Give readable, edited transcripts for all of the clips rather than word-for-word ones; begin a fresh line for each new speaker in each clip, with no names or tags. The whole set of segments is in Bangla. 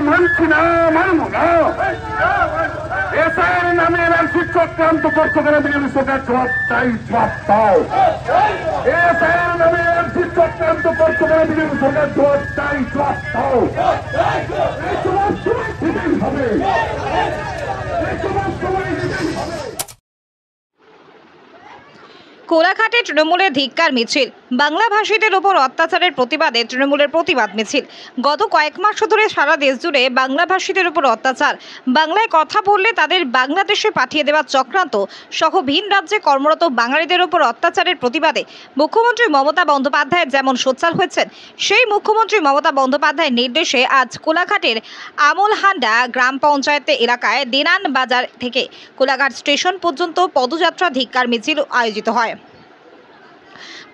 মানছি না, মানব না। এসআইয়ের নামে এনআরসি চক্রান্ত করছো কেন? বিজেপি সরকার জবাব চাই, জবাব দাও। এসআইয়ের নামে এনআরসি চক্রান্ত করছো কেন? বিজেপি সরকার জবাব চাই, জবাব দাও। এই জবাব তোমার দিতেই হবে, এই জবাব তোমার দিতেই হবে।
কোলাঘাটে তৃণমূলের ধিক্কার মিছিল। বাংলা ভাষীদের উপর অত্যাচারের প্রতিবাদে তৃণমূলের প্রতিবাদ মিছিল। গত কয়েক মাস ধরে সারা দেশ জুড়ে বাংলা ভাষীদের উপর অত্যাচার, বাংলায় কথা বললে তাদের বাংলাদেশে পাঠিয়ে দেওয়ার চক্রান্ত সহ ভিন রাজ্যে কর্মরত বাঙালিদের উপর অত্যাচারের প্রতিবাদে মুখ্যমন্ত্রী মমতা বন্দ্যোপাধ্যায় যেমন সোচ্চার হয়েছেন, সেই মুখ্যমন্ত্রী মমতা বন্দ্যোপাধ্যায়ের নির্দেশে আজ কোলাঘাটের আমলহান্ডা গ্রাম পঞ্চায়েত এলাকায় দেনান বাজার থেকে কোলাঘাট স্টেশন পর্যন্ত পদযাত্রা ধিক্কার মিছিল আয়োজিত হয়।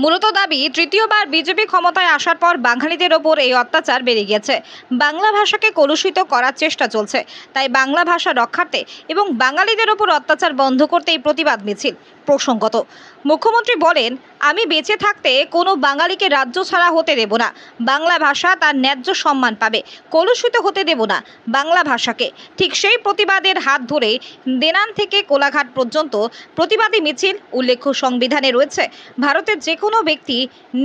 মূলত দাবি, তৃতীয়বার বিজেপি ক্ষমতায় আসার পর বাঙালিদের ওপর এই অত্যাচার বেড়ে গিয়েছে। বাংলা ভাষাকে কলুষিত করার চেষ্টা চলছে। তাই বাংলা ভাষা রক্ষার্থে এবং বাঙালিদের ওপর অত্যাচার বন্ধ করতে এই প্রতিবাদ মিছিল। প্রসঙ্গত, মুখ্যমন্ত্রী বলেন, আমি বেঁচে থাকতে কোনো বাঙালিকে রাজ্য ছাড়া হতে দেব না। বাংলা ভাষা তার ন্যায্য সম্মান পাবে, কলুষিত হতে দেব না বাংলা ভাষাকে। ঠিক সেই প্রতিবাদের হাত ধরে দেনান থেকে কোলাঘাট পর্যন্ত প্রতিবাদী মিছিল। উল্লেখ্য, সংবিধানে রয়েছে ভারতের যে কোনো ব্যক্তি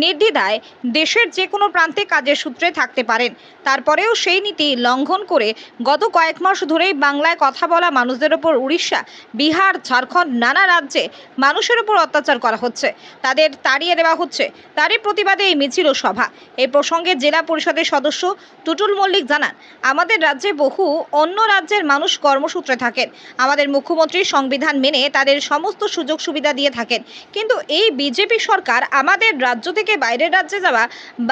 নির্দ্বিধায় দেশের যে কোনো প্রান্তে কাজের সূত্রে থাকতে পারেন। তারপরেও সেই নীতি লঙ্ঘন করে গত কয়েক মাস ধরেই বাংলায় কথা বলা মানুষদের ওপর উড়িষ্যা, বিহার, ঝাড়খণ্ড নানা রাজ্যে মানুষের উপর অত্যাচার করা হচ্ছে, তাদের তাড়িয়ে দেওয়া হচ্ছে। তারই প্রতিবাদে এই মিছিল ও সভা। এই প্রসঙ্গে জেলা পরিষদের সদস্য টুটুল মল্লিক জানান, আমাদের রাজ্যে বহু অন্য রাজ্যের মানুষ কর্মসূত্রে থাকেন। আমাদের মুখ্যমন্ত্রী সংবিধান মেনে তাদের সমস্ত সুযোগ সুবিধা দিয়ে থাকেন, কিন্তু এই বিজেপি সরকার আমাদের রাজ্য থেকে বাইরের রাজ্যে যাওয়া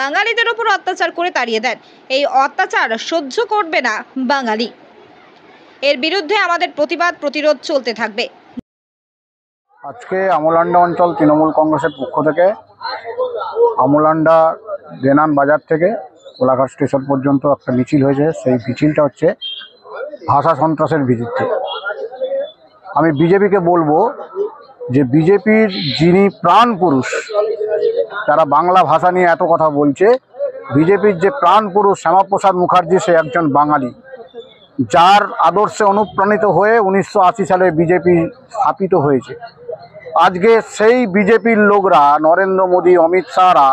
বাঙালিদের উপর অত্যাচার করে তাড়িয়ে দেন। এই অত্যাচার সহ্য করবে না বাঙালি। এর বিরুদ্ধে আমাদের প্রতিবাদ প্রতিরোধ চলতে থাকবে।
আজকে আমলহান্ডা অঞ্চল তৃণমূল কংগ্রেসের পক্ষ থেকে আমলহান্ডা দেনান বাজার থেকে কোলাঘাট স্টেশন পর্যন্ত একটা মিছিল হয়েছে। সেই মিছিলটা হচ্ছে ভাষা সন্ত্রাসের বিরুদ্ধে। আমি বিজেপিকে বলবো যে বিজেপির যিনি প্রাণ পুরুষ, যারা বাংলা ভাষা নিয়ে এত কথা বলছে, বিজেপির যে প্রাণ পুরুষ শ্যামাপ্রসাদ মুখার্জি, সে একজন বাঙালি, যার আদর্শে অনুপ্রাণিত হয়ে 1980 সালে বিজেপি স্থাপিত হয়েছে। আজকে সেই বিজেপির লোকরা, নরেন্দ্র মোদী, অমিত শাহরা,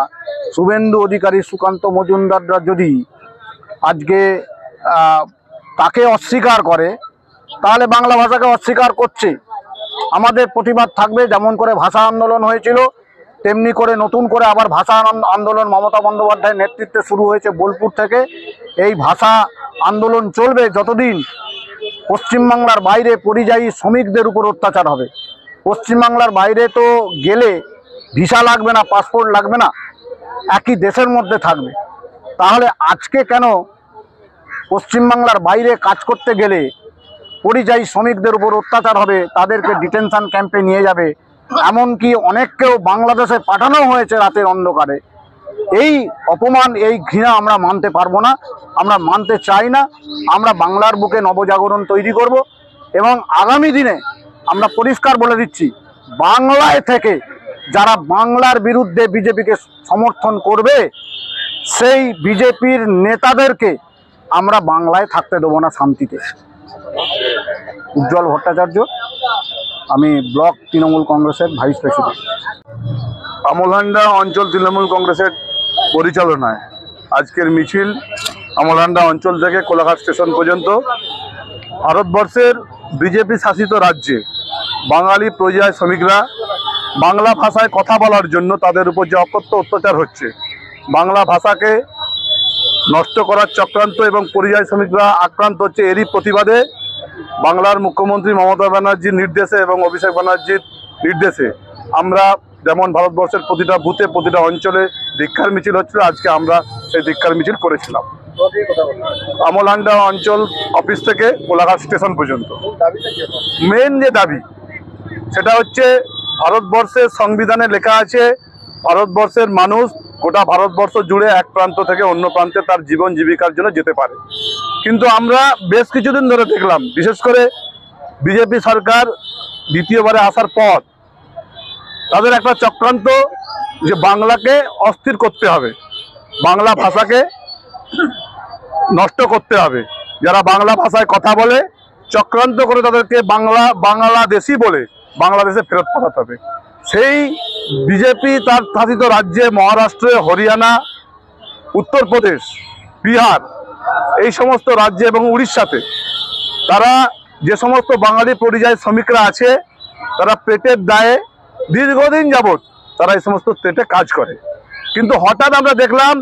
শুভেন্দু অধিকারী, সুকান্ত মজুমদাররা যদি আজকে তাকে অস্বীকার করে, তাহলে বাংলা ভাষাকে অস্বীকার করছে। আমাদের প্রতিবাদ থাকবে। যেমন করে ভাষা আন্দোলন হয়েছিল, তেমনি করে নতুন করে আবার ভাষা আন্দোলন মমতা বন্দ্যোপাধ্যায়ের নেতৃত্বে শুরু হয়েছে বোলপুর থেকে। এই ভাষা আন্দোলন চলবে যতদিন পশ্চিমবাংলার বাইরে পরিযায়ী শ্রমিকদের উপর অত্যাচার হবে। পশ্চিমবাংলার বাইরে তো গেলে ভিসা লাগবে না, পাসপোর্ট লাগবে না, একই দেশের মধ্যে থাকবে। তাহলে আজকে কেন পশ্চিমবাংলার বাইরে কাজ করতে গেলে পরিযায়ী শ্রমিকদের উপর অত্যাচার হবে, তাদেরকে ডিটেনশন ক্যাম্পে নিয়ে যাবে, এমনকি অনেককেও বাংলাদেশে পাঠানো হয়েছে রাতের অন্ধকারে। এই অপমান, এই ঘৃণা আমরা মানতে পারবো না, আমরা মানতে চাই না। আমরা বাংলার বুকে নবজাগরণ তৈরি করব এবং আগামী দিনে আমরা পরিষ্কার বলে দিচ্ছি, বাংলায় থেকে যারা বাংলার বিরুদ্ধে বিজেপিকে সমর্থন করবে, সেই বিজেপির নেতাদেরকে আমরা বাংলায় থাকতে দেবো না শান্তিতে। উজ্জ্বল ভট্টাচার্য, আমি ব্লক তৃণমূল কংগ্রেসের ভাইস প্রেসিডেন্ট।
আমলহান্ডা অঞ্চল তৃণমূল কংগ্রেসের পরিচালনায় আজকের মিছিল আমলহান্ডা অঞ্চল থেকে কোলাঘাট স্টেশন পর্যন্ত। ভারতবর্ষের বিজেপি শাসিত রাজ্যে বাঙালি পরিযায়ী শ্রমিকরা বাংলা ভাষায় কথা বলার জন্য তাদের উপর যে অকথ্য অত্যাচার হচ্ছে, বাংলা ভাষাকে নষ্ট করার চক্রান্ত এবং পরিযায়ী শ্রমিকরা আক্রান্ত হচ্ছে, এরই প্রতিবাদে বাংলার মুখ্যমন্ত্রী মমতা ব্যানার্জির নির্দেশে এবং অভিষেক ব্যানার্জির নির্দেশে আমরা যেমন ভারতবর্ষের প্রতিটা বুথে, প্রতিটা অঞ্চলে ধিক্কার মিছিল হচ্ছিল, আজকে আমরা সেই ধিক্কার মিছিল করেছিলাম আমলহান্ডা অঞ্চল অফিস থেকে কোলাঘাট স্টেশন পর্যন্ত। মেন যে দাবি সেটা হচ্ছে, ভারতবর্ষের সংবিধানে লেখা আছে ভারতবর্ষের মানুষ গোটা ভারতবর্ষ জুড়ে এক প্রান্ত থেকে অন্য প্রান্তে তার জীবন জীবিকার জন্য যেতে পারে। কিন্তু আমরা বেশ কিছুদিন ধরে দেখলাম, বিশেষ করে বিজেপি সরকার দ্বিতীয়বারে আসার পর তাদের একটা চক্রান্ত যে বাংলাকে অস্থির করতে হবে, বাংলা ভাষাকে নষ্ট করতে হবে, যারা বাংলা ভাষায় কথা বলে চক্রান্ত করে তাদেরকে বাংলাদেশি বলে বাংলাদেশে ফেরত পাঠাতে হবে। সেই বিজেপি তার শাসিত রাজ্যে মহারাষ্ট্রে, হরিয়ানা, উত্তরপ্রদেশ, বিহার এই সমস্ত রাজ্যে এবং উড়িষ্যাতে তারা যে সমস্ত বাঙালি পরিযায়ী শ্রমিকরা আছে তারা পেটের দায়ে দীর্ঘদিন যাবৎ তারা এই সমস্ত স্টেটে কাজ করে। কিন্তু হঠাৎ আমরা দেখলাম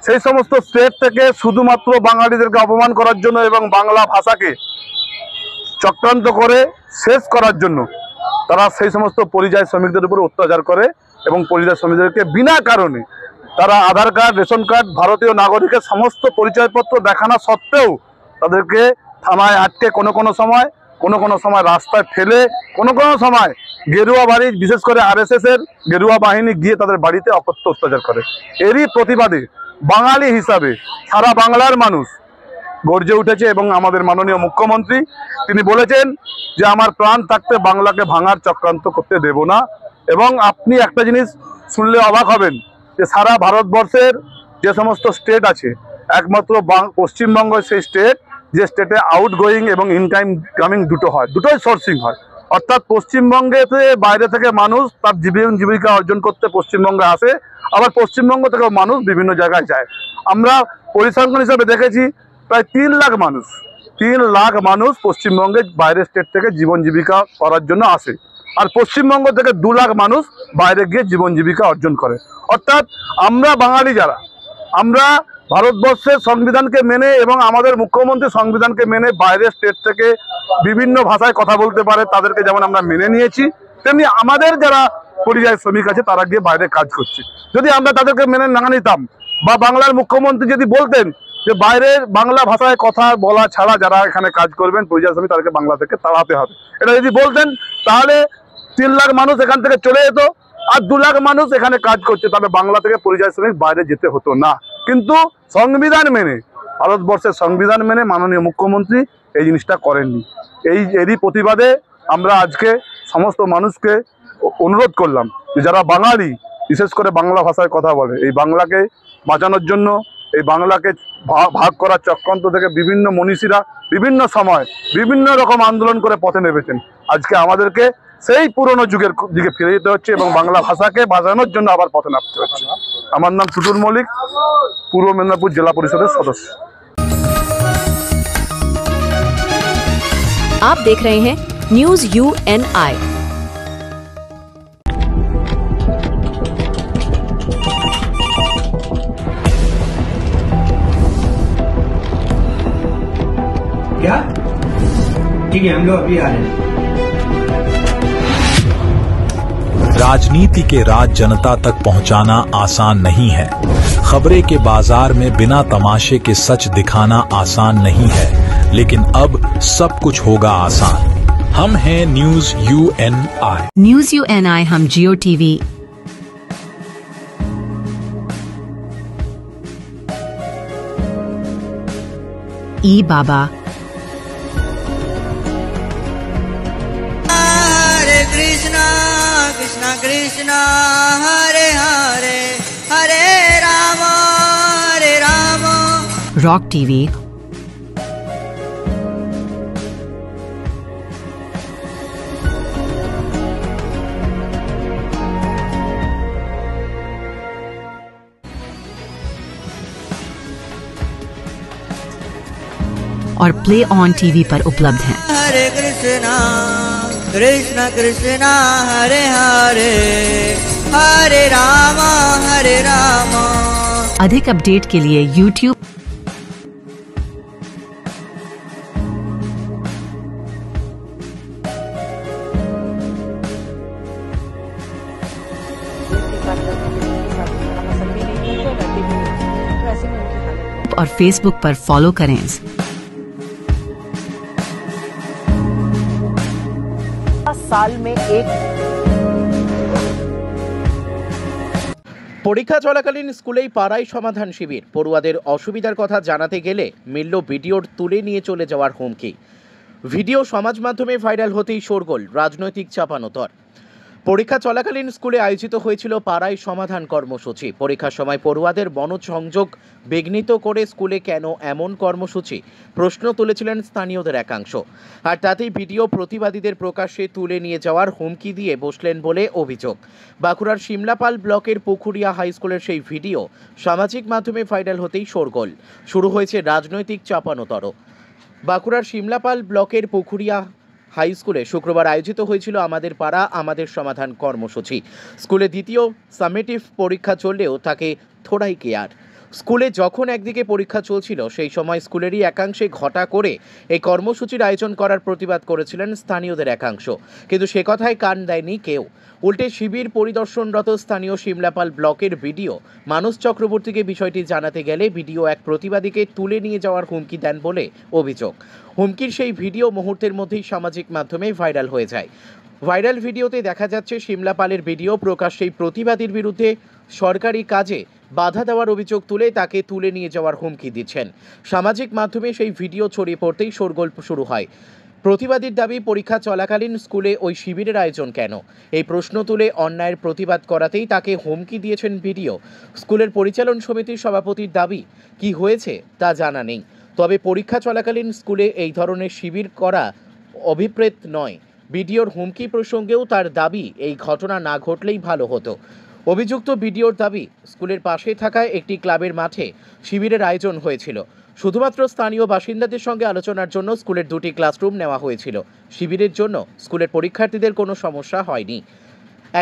সেই সমস্ত স্টেট থেকে শুধুমাত্র বাঙালিদেরকে অপমান করার জন্য এবং বাংলা ভাষাকে চক্রান্ত করে শেষ করার জন্য তারা সেই সমস্ত পরিযায়ী শ্রমিকদের উপর অত্যাচার করে এবং পরিযায়ী শ্রমিকদেরকে বিনা কারণে তারা আধার কার্ড, রেশন কার্ড, ভারতীয় নাগরিকের সমস্ত পরিচয়পত্র দেখানো সত্ত্বেও তাদেরকে থানায় আটকে কোনো কোনো সময় রাস্তায় ফেলে কোনো সময় গেরুয়া বাড়ি, বিশেষ করে RSS এর গেরুয়া বাহিনী গিয়ে তাদের বাড়িতে অকথ্য অত্যাচার করে। এরই প্রতিবাদে বাঙালি হিসাবে সারা বাংলার মানুষ গর্জে উঠেছে এবং আমাদের মাননীয় মুখ্যমন্ত্রী তিনি বলেছেন যে আমার প্রাণ থাকতে বাংলাকে ভাঙার চক্রান্ত করতে দেব না। এবং আপনি একটা জিনিস শুনলে অবাক হবেন যে সারা ভারতবর্ষের যে সমস্ত স্টেট আছে একমাত্র পশ্চিমবঙ্গ সেই স্টেট যে স্টেটে আউটগোয়িং এবং ইনকামিং দুটোই সোর্সিং হয়। অর্থাৎ পশ্চিমবঙ্গেতে বাইরে থেকে মানুষ তার জীবিকা অর্জন করতে পশ্চিমবঙ্গে আসে, আবার পশ্চিমবঙ্গ থেকেও মানুষ বিভিন্ন জায়গায় যায়। আমরা পরিসংখ্যান হিসাবে দেখেছি প্রায় 3 লাখ মানুষ পশ্চিমবঙ্গের বাইরের স্টেট থেকে জীবন জীবিকা করার জন্য আসে, আর পশ্চিমবঙ্গ থেকে 2 লাখ মানুষ বাইরে গিয়ে জীবন জীবিকা অর্জন করে। অর্থাৎ আমরা বাঙালি যারা আমরা ভারতবর্ষের সংবিধানকে মেনে এবং আমাদের মুখ্যমন্ত্রী সংবিধানকে মেনে বাইরের স্টেট থেকে বিভিন্ন ভাষায় কথা বলতে পারে তাদেরকে যেমন আমরা মেনে নিয়েছি, তেমনি আমাদের যারা পরিযায়ী শ্রমিক আছে তারা গিয়ে বাইরে কাজ করছে। যদি আমরা তাদেরকে মেনে না নিতাম বা বাংলার মুখ্যমন্ত্রী যদি বলতেন যে বাইরের বাংলা ভাষায় কথা বলা ছাড়া যারা এখানে কাজ করবেন পরিযায়ী শ্রমিক তাদেরকে বাংলা থেকে তাড়াতে হবে, এটা যদি বলতেন তাহলে 3 লাখ মানুষ এখান থেকে চলে যেত আর 2 লাখ মানুষ এখানে কাজ করছে, তবে বাংলা থেকে পরিযায়ী শ্রমিক বাইরে যেতে হতো না। কিন্তু সংবিধান মেনে, ভারতবর্ষের সংবিধান মেনে মাননীয় মুখ্যমন্ত্রী এই জিনিসটা করেননি। এরই প্রতিবাদে আমরা আজকে সমস্ত মানুষকে অনুরোধ করলাম যে যারা বাঙালি বিশেষ করে বাংলা ভাষায় কথা বলে এই বাংলাকে বাঁচানোর জন্য, এই বাংলাকে ভাগ করার চক্রান্ত থেকে বিভিন্ন মনীষীরা বিভিন্ন সময় বিভিন্ন রকম আন্দোলন করে পথে নেমেছেন। আজকে আমাদেরকে সেই পুরনো যুগের দিকে ফিরে যেতে হচ্ছে এবং বাংলা ভাষাকে বাঁচানোর জন্য আবার পথে নামতে হচ্ছে। আমার নাম টুটুল মল্লিক, পূর্ব মেদিনীপুর জেলা পরিষদের সদস্য।
आप देख रहे हैं न्यूज UNI।
क्या ठीक है, हम लोग अभी आ रहे हैं।
राजनीति के राज जनता तक पहुंचाना आसान नहीं है। खबरें के बाजार में बिना तमाशे के सच दिखाना आसान नहीं है, लेकिन अब सब कुछ होगा आसान। हम हैं न्यूज UNI।
न्यूज UNI हम जियो TV, बाबा,
हरे कृष्णा कृष्णा कृष्णा हरे हरे हरे राम
रॉक TV, और प्ले ऑन TV पर उपलब्ध हैं।
हरे कृष्णा कृष्णा कृष्णा हरे हरे हरे राम
अधिक अपडेट के लिए YouTube और Facebook पर फॉलो करें।
साल में एक পরীক্ষা চলাকালীন স্কুলেই পাড়ায় সমাধান শিবির। পড়ুয়াদের অসুবিধার কথা জানাতে গেলে মিলল ভিডিওর তুলে নিয়ে চলে যাওয়ার হুমকি। ভিডিও সমাজ মাধ্যমে ভাইরাল হতেই শোরগোল, রাজনৈতিক চাপানোতর। পরীক্ষা চলাকালীন স্কুলে আয়োজিত হয়েছিল পাড়ায় সমাধান কর্মসূচি। পরীক্ষার সময় পড়ুয়াদের মনোসংযোগ বিঘ্নিত করে স্কুলে কেন এমন কর্মসূচি, প্রশ্ন তুলেছিলেন স্থানীয়দের একাংশ। আর তাতেই ভিডিও প্রতিবাদীদের প্রকাশ্যে তুলে নিয়ে যাওয়ার হুমকি দিয়ে বসলেন বলে অভিযোগ। বাঁকুড়ার শিমলাপাল ব্লকের পুকুরিয়া হাই স্কুলের সেই ভিডিও সামাজিক মাধ্যমে ভাইরাল হতেই শোরগোল শুরু হয়েছে রাজনৈতিক চাপানোতর। বাঁকুড়ার শিমলাপাল ব্লকের পুকুরিয়া হাই স্কুলে শুক্রবার আয়োজিত হয়েছিল আমাদের পাড়া আমাদের সমাধান কর্মসূচি। স্কুলে দ্বিতীয় সামেটিভ পরীক্ষা চললেও তাকে থোড়াই কেয়ার। স্কুলে যখন একদিকে পরীক্ষা চলছিল সেই সময় স্কুলেরই একাংশে ঘটা করে এই কর্মসূচির আয়োজন করার প্রতিবাদ করেছিলেন স্থানীয়দের একাংশ, কিন্তু সে কথায় কান দেয়নি কেউ। উল্টে শিবির পরিদর্শনরত স্থানীয় শিমলাপাল ব্লকের বিডিও মানস চক্রবর্তীকে বিষয়টি জানাতে গেলে বিডিও এক প্রতিবাদীকে তুলে নিয়ে যাওয়ার হুমকি দেন বলে অভিযোগ। হুমকির সেই ভিডিও মুহূর্তের মধ্যেই সামাজিক মাধ্যমে ভাইরাল হয়ে যায়। ভাইরাল ভিডিওতে দেখা যাচ্ছে শিমলাপালের বিডিও প্রকাশ্যেই প্রতিবাদীর বিরুদ্ধে সরকারি কাজে বাধা দেওয়ার অভিযোগ তুলে তাকে তুলে নিয়ে যাওয়ার হুমকি দিচ্ছেন। সামাজিক মাধ্যমে সেই ভিডিও ছড়িয়ে পড়তেই শোরগোল শুরু হয়। প্রতিবাদীর দাবি, পরীক্ষা চলাকালীন স্কুলে ওই শিবিরের আয়োজন কেন? এই প্রশ্ন তুলে অন্যায়ের প্রতিবাদ করাতেই তাকে হুমকি দিয়েছেন ভিডিও। স্কুলের পরিচালন সমিতির সভাপতির দাবি, কি হয়েছে তা জানা নেই, তবে পরীক্ষা চলাকালীন স্কুলে এই ধরনের শিবির করা অভিপ্রেত নয়। ভিডিওর হুমকি প্রসঙ্গেও তার দাবি, এই ঘটনা না ঘটলেই ভালো হতো। অভিযুক্ত ভিডিওর দাবি, স্কুলের পাশে থাকা একটি ক্লাবের মাঠে শিবিরের আয়োজন হয়েছিল। শুধুমাত্র স্থানীয় বাসিন্দাদের সঙ্গে আলোচনার জন্য স্কুলের 2টি ক্লাসরুম নেওয়া হয়েছিল। শিবিরের জন্য স্কুলের পরীক্ষার্থীদের কোনো সমস্যা হয়নি।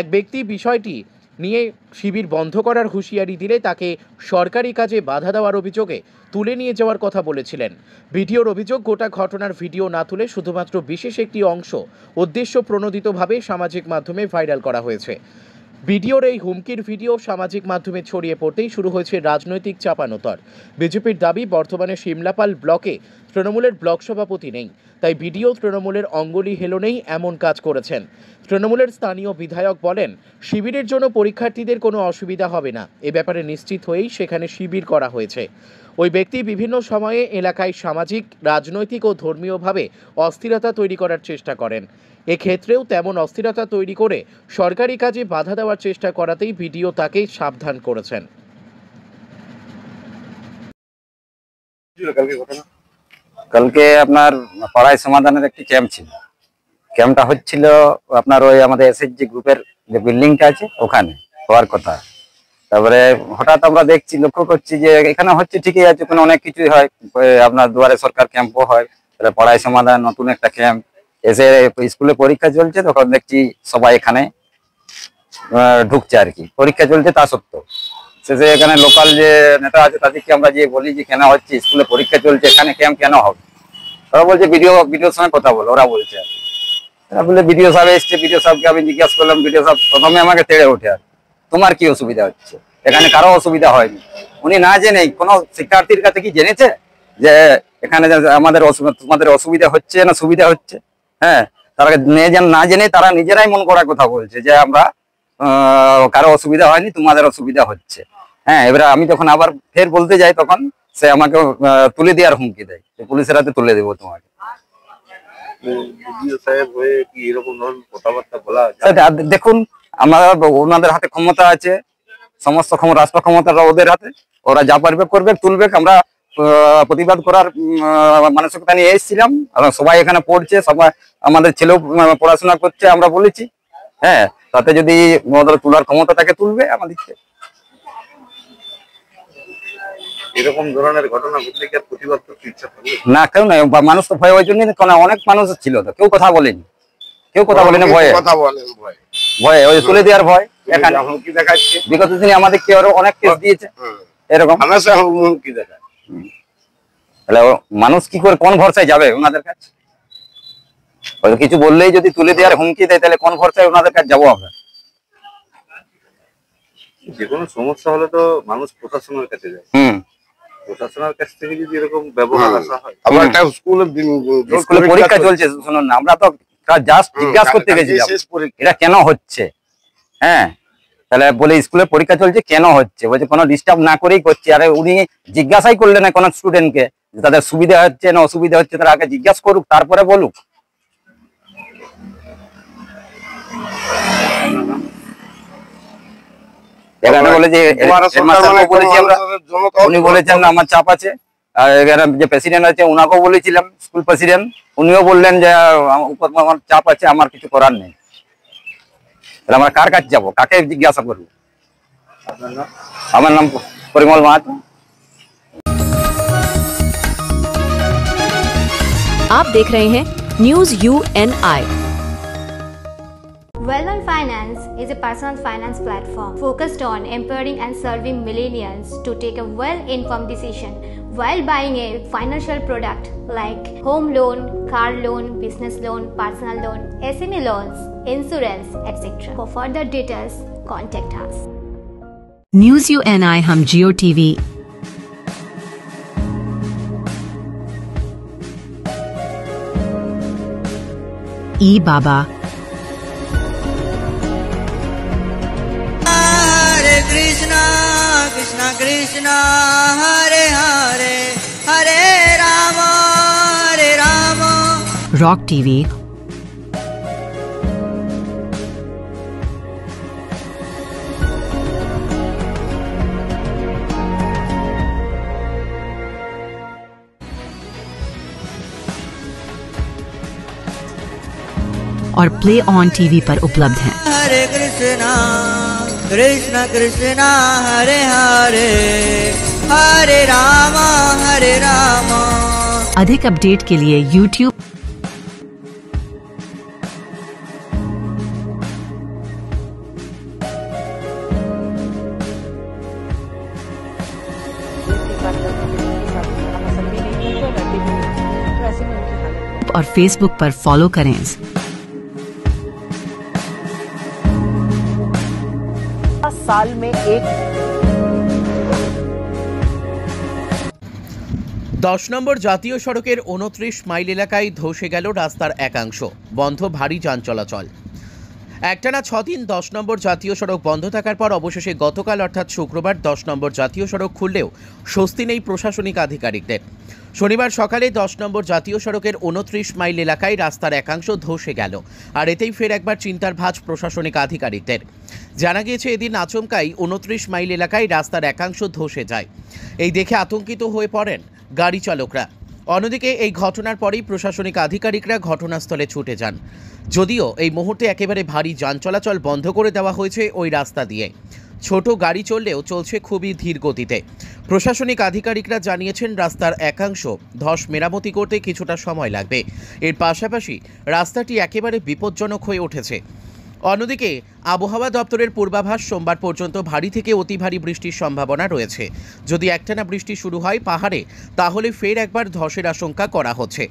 এক ব্যক্তি বিষয়টি নিয়ে শিবির বন্ধ করার হুঁশিয়ারি দিলে তাকে সরকারি কাজে বাধা দেওয়ার অভিযোগে তুলে নিয়ে যাওয়ার কথা বলেছিলেন। ভিডিওর অভিযোগ, গোটা ঘটনার ভিডিও না তুলে শুধুমাত্র বিশেষ একটি অংশ উদ্দেশ্য প্রণোদিতভাবে সামাজিক মাধ্যমে ভাইরাল করা হয়েছে। ভিডিওর এই হুমকির ভিডিও সামাজিক মাধ্যমে ছড়িয়ে পড়তেই শুরু হয়েছে রাজনৈতিক চাপানোতর। বিজেপির দাবি, বর্তমানে শিমলাপাল ব্লকে তৃণমূলের ব্লক সভাপতি নেই, তাই ভিডিও তৃণমূলের অঙ্গুলি হেলনেই এমন কাজ করেছেন। তৃণমূলের স্থানীয় বিধায়ক বলেন, শিবিরের জন্য পরীক্ষার্থীদের কোনো অসুবিধা হবে না, এ ব্যাপারে নিশ্চিত হয়েই সেখানে শিবির করা হয়েছে। ওই ব্যক্তি বিভিন্ন সময়ে এলাকায় সামাজিক, রাজনৈতিক ও ধর্মীয়ভাবে অস্থিরতা তৈরি করার চেষ্টা করেন। এক্ষেত্রেও তেমন অস্থিরতা তৈরি করে সরকারি কাজে বাধা দেওয়ার চেষ্টা করাতেই ভিডিও তাকে সাবধান করেছেন।
কালকে আপনার পাড়ায় সমাধানের একটি ক্যাম্প ছিল। ক্যাম্পটা হচ্ছিল আপনার ওই আমাদের এসএইচজি গ্রুপের যে বিল্ডিংটা আছে ওখানে হওয়ার কথা। তারপরে হঠাৎ আমরা দেখছি, লক্ষ্য করছি যে এখানে হচ্ছে ঠিকই আছে, কোনো অনেক কিছুই হয়, আপনার দুয়ারে সরকার ক্যাম্পও হয়, পাড়ায় সমাধান নতুন একটা ক্যাম্প। এসে স্কুলে পরীক্ষা চলছে, তখন দেখছি সবাই এখানে ঢুকছে আর কি, পরীক্ষা চলছে তা সত্ত্বেও। শেষে এখানে লোকাল যে নেতা আছে তাদেরকে আমরা যে বলি যে কেন হচ্ছে, স্কুলে পরীক্ষা চলছে, এখানে ক্যাম্প কেন হবে? ওরা বলছে ভিডিওর সঙ্গে কথা বলো, ওরা বলছে। ওরা বলে ভিডিও সাহেব এসছে, ভিডিও সাহেবকে আমি জিজ্ঞাসা করলাম, ভিডিও সাহেব প্রথমে আমাকে তেড়ে ওঠে, আর তোমার কি অসুবিধা হচ্ছে? এখানে কারো অসুবিধা হয়নি। উনি না জেনেই, কোনো শিক্ষার্থীর কাছে কি জেনেছে যে এখানে তোমাদের অসুবিধা হচ্ছে না সুবিধা হচ্ছে? হ্যাঁ, তারা না জেনে তারা নিজেরাই মন করার কথা বলছে যে আমরা কারো অসুবিধা হয়নি, তোমাদের অসুবিধা হচ্ছে। হ্যাঁ, এবারে আমি যখন আবার ফের বলতে যাই তখন সে আমাকে তুলে দেওয়ার হুমকি দেয়, পুলিশের হাতে তুলে দেবো তোমাকে। দেখুন, ওনাদের হাতে ক্ষমতা আছে, সমস্ত রাষ্ট্র ক্ষমতাটা ওদের হাতে, ওরা যা পারবে করবে, তুলবে। আমরা প্রতিবাদ করার মানসিকতা নিয়ে এসেছিলাম, সবাই এখানে পড়ছে, সবাই আমাদের ছেলেও পড়াশোনা করছে, আমরা বলেছি। হ্যাঁ, তাতে যদি ওদের তোলার ক্ষমতা তাকে তুলবে আমাদেরকে।
এরকম ধরনের ঘটনা ঘটলে কি আর প্রতিবাদ করতে ইচ্ছা হবে
না? কেউ নাই, মানুষ তো ভয়, ওই জন্য অনেক মানুষ ছিল, তো কেউ কথা বলেনি, ভয়ে ভয়ে ওই তুলে দেওয়ার ভয়। এখানে হুমকি দেখাচ্ছে, বিগত দিনে আমাদের কেউ অনেক কেস দিয়েছে এরকম হুমকি দেখায়। তাহলে মানুষ কি করে, কোন ভরসায় যাবে ওনাদের কাছে? কিছু বললেই যদি তুলে দেওয়ার হুমকি দেয়, তাহলে কোন ভরসায় ওনাদের কাছে যাবো আমরা?
যে কোনো সমস্যা হলে তো মানুষ প্রশাসনের কাছে যায়। প্রশাসনের কাছ থেকে যদি এরকম ব্যবহার আসা হয়, আবার একটা
স্কুলে পরীক্ষা চলছে, শুনুন না, আমরা তো জাস্ট জিজ্ঞাসা করতে গেছিলাম এটা কেন হচ্ছে। হ্যাঁ, তাহলে বলে স্কুলে পরীক্ষা চলছে কেন হচ্ছে, বলছে কোনো ডিস্টার্ব না করেই করছে। আরে উনি জিজ্ঞাসাই করলেন না কোনো স্টুডেন্টকে তাদের সুবিধা হচ্ছে না অসুবিধা হচ্ছে, তারা আগে জিজ্ঞাসা করুক, তারপরে বলুক। এখানে বলে যে উনি বলেছেন আমার চাপ আছে, আর এখানে যে প্রেসিডেন্ট আছে ওনাকেও বলেছিলাম, স্কুল প্রেসিডেন্ট, উনিও বললেন যে আমার চাপ আছে, আমার কিছু করার নেই। তাহলে আমরা কার কাছে যাবো, কাকে জিজ্ঞাসা করবো? আমার নাম পরিমল মাহাতো।
आप देख रहे हैं news UNI।
Well-Known Finance is a personal finance platform focused on empowering and serving millennials to take a well-informed decision while buying a financial product like home loan, car loan, business loan, personal loan, SME loans, insurance, etc. For further details, contact us.
News UNI हम जियो टीवी ई बाबा
हरे कृष्णा कृष्णा कृष्णा हरे हरे हरे राम
रॉक टीवी और प्ले ऑन टीवी पर उपलब्ध हैं।
हरे कृष्णा कृष्णा कृष्णा हरे हरे हरे राम हरे राम।
अधिक अपडेट के लिए YouTube और Facebook पर फॉलो करें।
साल में एक 10 নম্বর জাতীয় সড়কের 29 মাইল এলাকায় ধসে গেল রাস্তার একাংশ, বন্ধ ভারী যান চলাচল। একটানা 6 দিন 10 নম্বর জাতীয় সড়ক বন্ধ থাকার পর অবশেষে গতকাল অর্থাৎ শুক্রবার 10 নম্বর জাতীয় সড়ক খুললেও স্বস্তি নেই প্রশাসনিক আধিকারিকদের। শনিবার সকালে 10 নম্বর জাতীয় সড়কের 29 মাইল এলাকায় রাস্তার একাংশ ধসে গেল, আর এতেই ফের একবার চিন্তার ভাঁজ প্রশাসনিক আধিকারিকদের। জানা গিয়েছে এদিন আচমকাই 29 মাইল এলাকায় রাস্তার একাংশ ধসে যায়। এই দেখে আতঙ্কিত হয়ে পড়েন গাড়ি চালকরা। অন্যদিকে এই ঘটনার পরেই প্রশাসনিক আধিকারিকরা ঘটনাস্থলে ছুটে যান। যদিও এই মুহূর্তে একেবারে ভারী যান চলাচল বন্ধ করে দেওয়া হয়েছে ওই রাস্তা দিয়ে। ছোট গাড়ি চললেও চলছে খুবই ধীর গতিতে। প্রশাসনিক আধিকারিকরা জানিয়েছেন রাস্তার একাংশ ধস মেরামতি করতে কিছুটা সময় লাগবে। এর পাশাপাশি রাস্তাটি একেবারে বিপজ্জনক হয়ে উঠেছে। অন্যদিকে আবহাওয়া দপ্তরের পূর্বাভাস সোমবার পর্যন্ত ভারী থেকে অতি ভারী বৃষ্টির সম্ভাবনা রয়েছে। যদি একটানা বৃষ্টি শুরু হয় পাহাড়ে, তাহলে ফের একবার ধসের আশঙ্কা করা হচ্ছে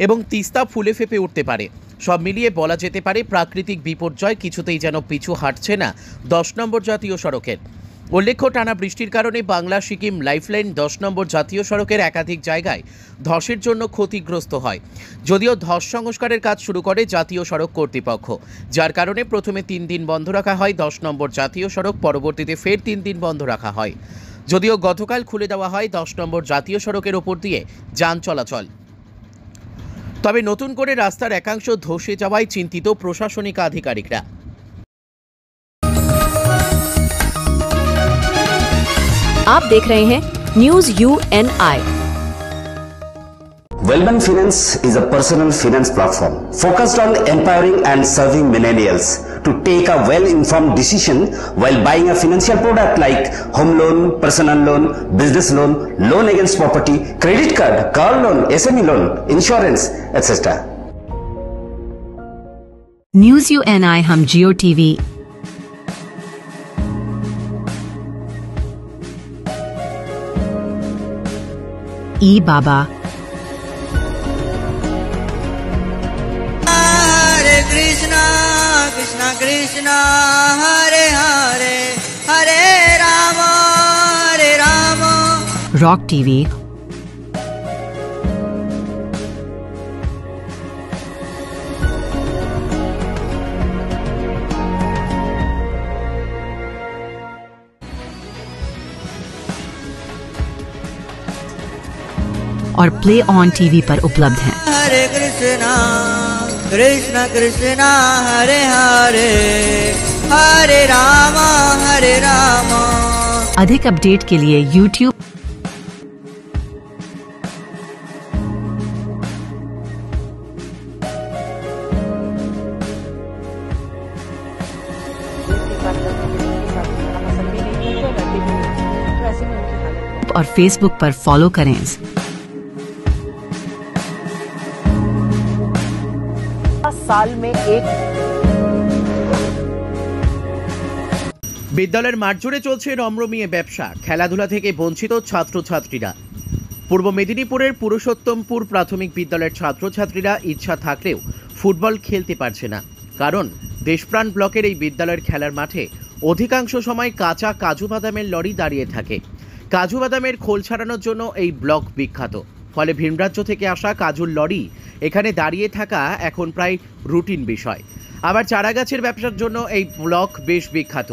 এবং তিস্তা ফুলে ফেঁপে উঠতে পারে। সব মিলিয়ে বলা যেতে পারে প্রাকৃতিক বিপর্যয় কিছুতেই যেন পিছু হাঁটছে না 10 নম্বর জাতীয় সড়কের। উল্লেখ্য, টানা বৃষ্টির কারণে বাংলা সিকিম লাইফলাইন 10 নম্বর জাতীয় সড়কের একাধিক জায়গায় ধসের জন্য ক্ষতিগ্রস্ত হয়। যদিও ধস সংস্কারের কাজ শুরু করে জাতীয় সড়ক কর্তৃপক্ষ, যার কারণে প্রথমে 3 দিন বন্ধ রাখা হয় 10 নম্বর জাতীয় সড়ক, পরবর্তীতে ফের 3 দিন বন্ধ রাখা হয়। যদিও গতকাল খুলে দেওয়া হয় 10 নম্বর জাতীয় সড়কের ওপর দিয়ে যান চলাচল। তবে নতুন করে রাস্তার একাংশ ধসে যাওয়ায় চিন্তিত প্রশাসনিক আধিকারিকরা।
आप देख रहे हैं news UNI।
Well-Known Finance is a personal finance platform focused on empowering and serving millennials to take a well-informed decision while buying a financial product like home loan, personal loan, business loan, loan against property, credit card, car loan, SME loan, insurance, etc.
News UNI हम जियो टीवी ई बाबा
हरे कृष्णा कृष्णा कृष्णा हरे हरे हरे राम
रॉक टीवी और प्ले ऑन टीवी पर उपलब्ध हैं।
हरे Krishna Krishna Krishna Hare Hare Hare Rama Hare Rama।
अधिक अपडेट के लिए YouTube और Facebook पर फॉलो करें।
साल में एक বিদ্যালয়ের মাঠ জুড়ে চলছে রমরমিয়ে ব্যবসা, খেলাধুলা থেকে বঞ্চিত ছাত্রছাত্রীরা। পূর্ব মেদিনীপুরের পুরুষোত্তমপুর প্রাথমিক বিদ্যালয়ের ছাত্রছাত্রীরা ইচ্ছা থাকলেও ফুটবল খেলতে পারছে না, কারণ দেশপ্রাণ ব্লকের এই বিদ্যালয়ের খেলার মাঠে অধিকাংশ সময় কাঁচা কাজু বাদামের লরি দাঁড়িয়ে থাকে। কাজু বাদামের খোল ছাড়ানোর জন্য এই ব্লক বিখ্যাত, ফলে ভিনরাজ্য থেকে আসা কাজুর লরি এখানে দাঁড়িয়ে থাকা এখন প্রায় রুটিন বিষয়। আবার চারাগাছের ব্যবসার জন্য এই ব্লক বেশ বিখ্যাত।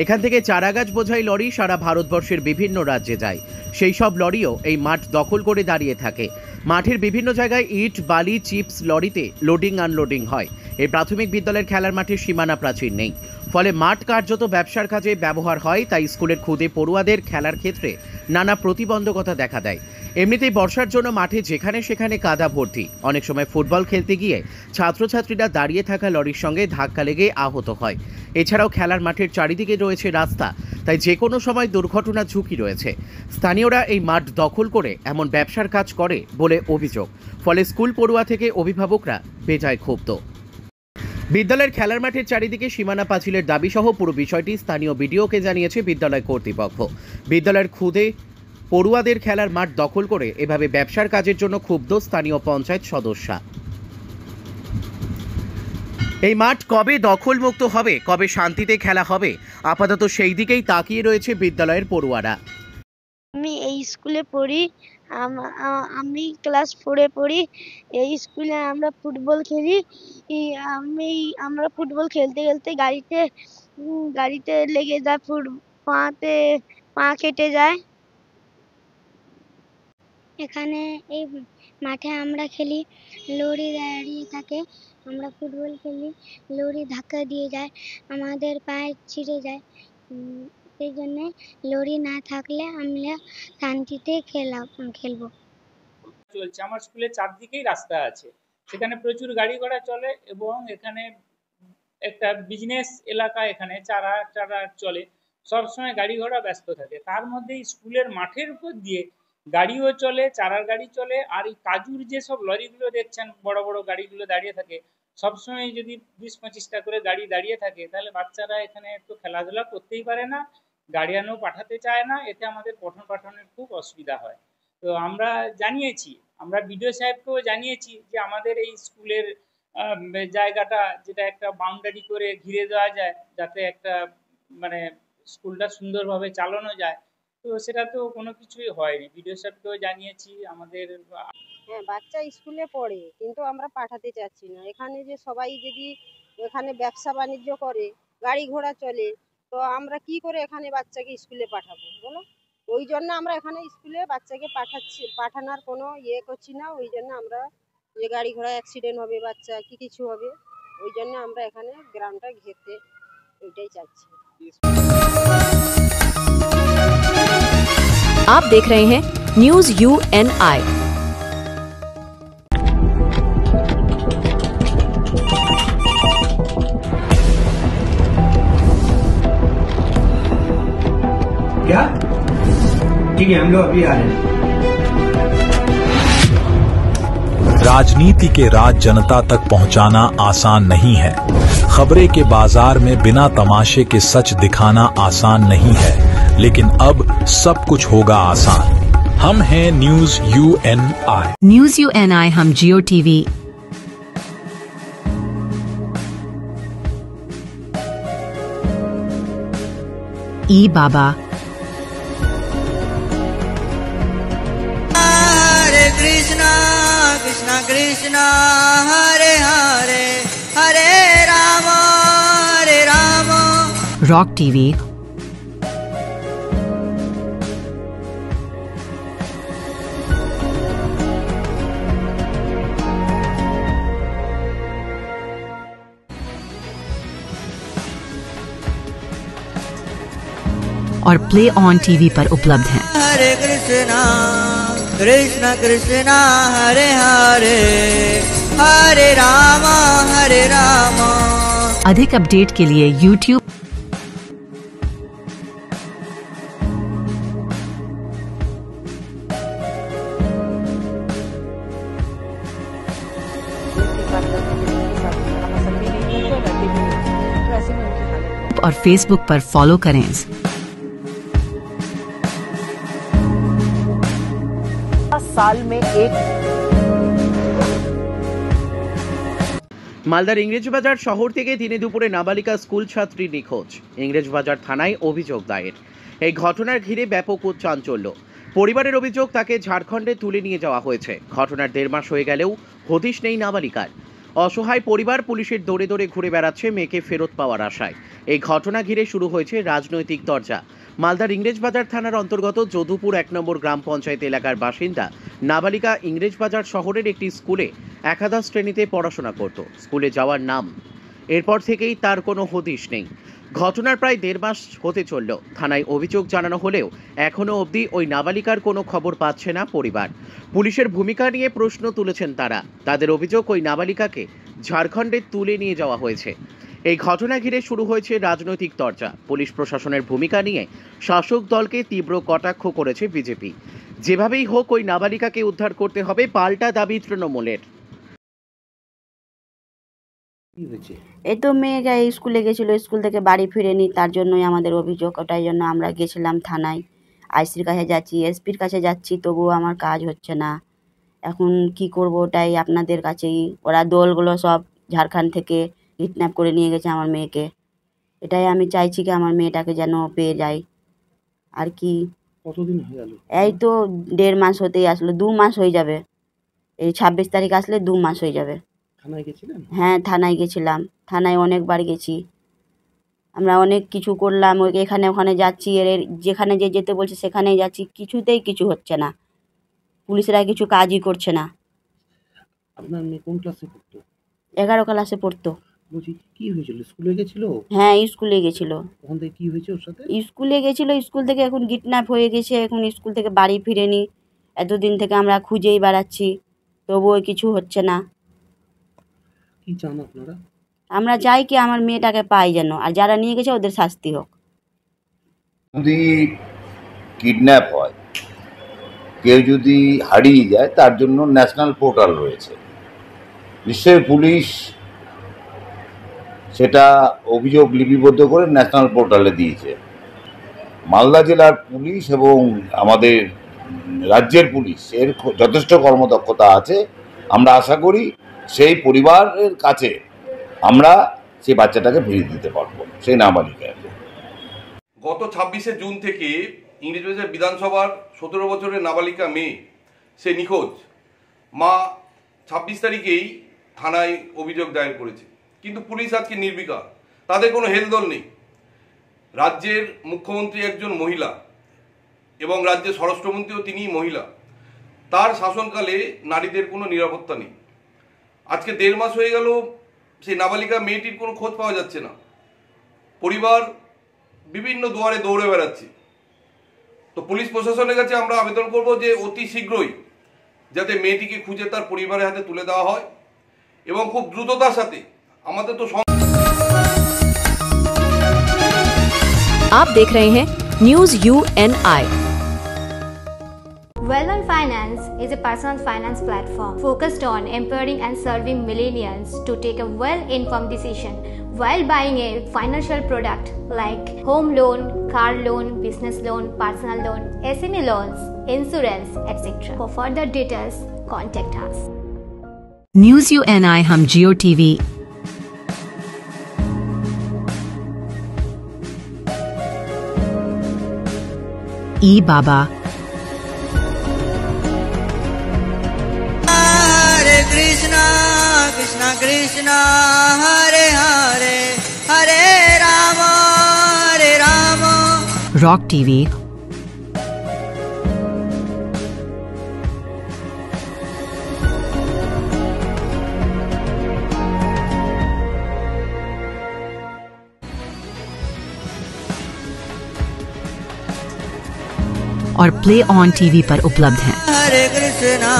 এখান থেকে চারাগাছ বোঝাই লরি সারা ভারতবর্ষের বিভিন্ন রাজ্যে যায়। সেই সব লরিও এই মাঠ দখল করে দাঁড়িয়ে থাকে। মাঠের বিভিন্ন জায়গায় ইট, বালি, চিপস লরিতে লোডিং আনলোডিং হয়। এই প্রাথমিক বিদ্যালয়ের খেলার মাঠে সীমানা প্রাচীর নেই, ফলে মাঠ কার্যত ব্যবসার কাজে ব্যবহার হয়। তাই স্কুলের খুদে পড়ুয়াদের খেলার ক্ষেত্রে নানা প্রতিবন্ধকতা দেখা দেয়। এমনিতেই বর্ষার জন্য মাঠে যেখানে সেখানে কাদা ভর্তি। অনেক সময় ফুটবল খেলতে গিয়ে ছাত্রছাত্রীরা দাঁড়িয়ে থাকা লরির সঙ্গে ধাক্কা লেগে আহত হয়। এছাড়াও খেলার মাঠের চারিদিকে রয়েছে রাস্তা, তাই যে কোনো সময় দুর্ঘটনার ঝুঁকি রয়েছে। স্থানীয়রা এই মাঠ দখল করে এমন ব্যবসার কাজ করে বলে অভিযোগ, ফলে স্কুল পড়ুয়া থেকে অভিভাবকরা বেজায় ক্ষুব্ধ। বিদ্যালয়ের খেলার মাঠের চারিদিকে সীমানা পাঁচিলের দাবি সহ পুরো বিষয়টি স্থানীয় বিডিওকে জানিয়েছে বিদ্যালয় কর্তৃপক্ষ। বিদ্যালয়ের খুদে পড়ুয়াদের খেলার মাঠ দখল করে এভাবে ব্যবসার কাজের জন্য ক্ষুব্ধ স্থানীয় পঞ্চায়েত সদস্যা। এই মাঠ কবে দখলমুক্ত হবে, কবে শান্তিতে খেলা হবে, আপাতত সেই দিকেই তাকিয়ে রয়েছে বিদ্যালয়ের পড়ুয়ারা।
আমি এই স্কুলে পড়ি, আমি ক্লাস 4-এ পড়ি। এই স্কুলে আমরা ফুটবল খেলি। আমরা ফুটবল খেলতে খেলতে গাড়িতে লেগে যায়, পা কেটে যায়। এখানে এই মাঠে আমরা খেলি, লরি দাঁড়িয়ে থাকে। আমরা ফুটবল খেলি, লরি ধাক্কা দিয়ে যায়, আমাদের পায়ে ছিঁড়ে যায়। সেই জন্যে লরি না থাকলে আমরা শান্তিতে খেলবো।
চলছে আমার স্কুলের চারদিকেই রাস্তা আছে, সেখানে প্রচুর গাড়ি ঘোড়া চলে এবং এখানে একটা বিজনেস এলাকা, এখানে চারা চলে, সবসময় গাড়ি ঘোড়া ব্যস্ত থাকে। তার মধ্যে স্কুলের মাঠের উপর দিয়ে গাড়িও চলে, চারার গাড়ি চলে, আর এই কাজুর যেসব লরিগুলো দেখছেন বড় বড় গাড়িগুলো দাঁড়িয়ে থাকে, সবসময় যদি 20-25টা করে গাড়ি দাঁড়িয়ে থাকে তাহলে বাচ্চারা এখানে একটু খেলাধুলা করতেই পারে না, গার্ডিয়ানও পাঠাতে চায় না, এতে আমাদের পঠন পাঠনের খুব অসুবিধা হয়। তো আমরা জানিয়েছি, আমরা বিডিও সাহেবকেও জানিয়েছি যে আমাদের এই স্কুলের জায়গাটা যেটা একটা বাউন্ডারি করে ঘিরে দেওয়া যায়, যাতে একটা মানে স্কুলটা সুন্দরভাবে চালানো যায়। তো সেটা তো কোনো কিছুই হয়নি। বিডিও সাহেবকেও জানিয়েছি আমাদের।
হ্যাঁ, বাচ্চা স্কুলে পড়ে, কিন্তু আমরা পাঠাতে চাচ্ছি না। এখানে যে সবাই যদি এখানে ব্যবসা বাণিজ্য করে, গাড়ি ঘোড়া চলে, তো আমরা কি করে এখানে বাচ্চাকে স্কুলে পাঠাবো বলো? ওই জন্য আমরা এখানে স্কুলে বাচ্চাকে পাঠানোর কোনো করছি না। ওই জন্য আমরা যে গাড়ি ঘোড়া অ্যাক্সিডেন্ট হবে, বাচ্চা কি কিছু হবে, ওই জন্য আমরা এখানে গ্রামটা ঘেরতে ওইটাই চাচ্ছি।
आप देख रहे हैं न्यूज UNI।
क्या? ठीक है, हम लोग अभी आ रहे हैं।
राजनीति के राज जनता तक पहुंचाना आसान नहीं है। खबरें के बाजार में बिना तमाशे के सच दिखाना आसान नहीं है, लेकिन अब सब कुछ होगा आसान। हम हैं न्यूज UNI।
न्यूज UNI हम जियो TV ई बाबा
हरे कृष्णा कृष्णा कृष्णा हरे हरे हरे राम
रॉक TV और प्ले ऑन टीवी पर उपलब्ध हैं।
हरे कृष्णा कृष्णा कृष्णा हरे हरे हरे राम
अधिक अपडेट के लिए YouTube और Facebook पर फॉलो करें।
साल में एक মালদার ইংরেজবাজার শহর থেকে দিনে দুপুরে নাবালিকা স্কুল ছাত্রী নিখোঁজ। ইংরেজবাজার থানায় অভিযোগ দায়ের। এই ঘটনার ঘিরে ব্যাপক চাঞ্চল্য। পরিবারের অভিযোগ তাকে ঝাড়খণ্ডে তুলে নিয়ে যাওয়া হয়েছে। ঘটনার 1.5 মাস হয়ে গেলেও হদিশ নেই নাবালিকার। অসহায় পরিবার পুলিশের দৌড়ে দৌড়ে ঘুরে বেড়াচ্ছে মেয়েকে ফেরত পাওয়ার আশায়। এই ঘটনা ঘিরে শুরু হয়েছে রাজনৈতিক তরজা। মালদার ইংরেজবাজার থানার অন্তর্গত যদুপুর 1 নম্বর গ্রাম পঞ্চায়েত এলাকার বাসিন্দা নাবালিকা ইংরেজবাজার শহরের একটি স্কুলে একাদশ শ্রেণীতে পড়াশোনা করত। স্কুলে যাওয়ার নাম, এরপর থেকেই তার কোনো হদিশ নেই। ঘটনার প্রায় 1.5 মাস হতে চলল। থানায় অভিযোগ জানানো হলেও এখনও অবধি ওই নাবালিকার কোনো খবর পাচ্ছে না পরিবার। পুলিশের ভূমিকা নিয়ে প্রশ্ন তুলেছেন তারা। তাদের অভিযোগ ওই নাবালিকাকে ঝাড়খণ্ডে তুলে নিয়ে যাওয়া হয়েছে। এই ঘটনা ঘিরে শুরু হয়েছে রাজনৈতিক তরজা। পুলিশ প্রশাসনের ভূমিকা নিয়ে শাসক দলকে তীব্র কটাক্ষ করেছে বিজেপি। যেভাবেই হোক ওই নাবালিকাকে উদ্ধার করতে হবে, পাল্টা দাবি তৃণমূলের।
এই তো মেয়েটা স্কুলে গেছিল, স্কুল থেকে বাড়ি ফিরেনি, তার জন্যই আমাদের অভিযোগ। ওটাই জন্য আমরা গেছিলাম থানায়। আইসির কাছে যাচ্ছি, এসপির কাছে যাচ্ছি, তবুও আমার কাজ হচ্ছে না। এখন কি করব, ওটাই আপনাদের কাছেই। ওরা দলগুলো সব ঝাড়খণ্ড থেকে কিডন্যাপ করে নিয়ে গেছে আমার মেয়েকে। এটাই আমি চাইছি কি আমার মেয়েটাকে যেন পেয়ে যাই। আর কি
কতদিন হয়ে গেল?
এই তো 1.5 মাস হতেই আসলো, 2 মাস হয়ে যাবে। এই 26 তারিখ আসলে 2 মাস হয়ে যাবে।
থানায় গেছিলেন?
হ্যাঁ, থানায় গেছিলাম। থানায় অনেকবার গেছি, আমরা অনেক কিছু করলাম। এখানে ওখানে যাচ্ছি, যেখানে যে যেতে বলছে সেখানেই যাচ্ছি, কিছুতেই কিছু হচ্ছে না। পুলিশরা কিছু কাজই করছে না।
আপনার মেয়ে কোন ক্লাসে পড়তো?
11 ক্লাসে পড়তো।
বলছি কি হয়েছিল, স্কুলে গেছিল?
হ্যাঁ, স্কুলে গেছিল।
ওখান থেকে কি হয়েছে ওর সাথে?
স্কুলে গেছিল, স্কুল থেকে এখন কিডন্যাপ হয়ে গেছে। এখন স্কুল থেকে বাড়ি ফিরেনি। এতদিন থেকে আমরা খুঁজেই বেড়াচ্ছি, তবুও কিছু হচ্ছে না।
কি চান আপনারা?
আমরা চাই কি আমার মেয়েটাকে পাই যেন, আর যারা নিয়ে গেছে ওদের শাস্তি হোক।
যদি কিডন্যাপ হয়, কেউ যদি হারিয়ে যায়, তার জন্য ন্যাশনাল পোর্টাল রয়েছে। নিশ্চয়ই পুলিশ সেটা অভিযোগ লিপিবদ্ধ করে ন্যাশনাল পোর্টালে দিয়েছে। মালদা জেলার পুলিশ এবং আমাদের রাজ্যের পুলিশ এর যথেষ্ট কর্মদক্ষতা আছে। আমরা আশা করি সেই পরিবারের কাছে আমরা সেই বাচ্চাটাকে ফিরিয়ে দিতে পারবো, সেই নাবালিকাকে।
গত 26শে জুন থেকে ইংরেজবাজার বিধানসভার 17 বছরের নাবালিকা মেয়ে সে নিখোঁজ। মা 26 তারিখেই থানায় অভিযোগ দায়ের করেছে, কিন্তু পুলিশ আজকে নির্বিকার। তাদের কোনো হেলদোল নেই। রাজ্যের মুখ্যমন্ত্রী একজন মহিলা এবং রাজ্যের স্বরাষ্ট্রমন্ত্রীও তিনি মহিলা। তার শাসনকালে নারীদের কোনো নিরাপত্তা নেই। আজকে 1.5 মাস হয়ে গেল, সেই নাবালিকা মেয়েটির কোনো খোঁজ পাওয়া যাচ্ছে না। পরিবার বিভিন্ন দুয়ারে দৌড়ে বেড়াচ্ছে। তো পুলিশ প্রশাসনের কাছে আমরা আবেদন করব যে অতি শীঘ্রই যাতে মেয়েটিকে খুঁজে তার পরিবারের হাতে তুলে দেওয়া হয় এবং খুব দ্রুততার সাথে। আমাদের তো
आप देख रहे हैं news UNI।
Well-On Finance is a personal finance platform focused on empowering and serving millennials to take a well-informed decision while buying a financial product like home loan, car loan, business loan, personal loan, SME loans, insurance, etc. For further details, contact us.
News UNI हम Jio TV बाबा
हरे कृष्णा कृष्णा कृष्णा हरे हरे हरे राम
रॉक टीवी और प्ले ऑन टीवी पर उपलब्ध हैं।
हरे कृष्णा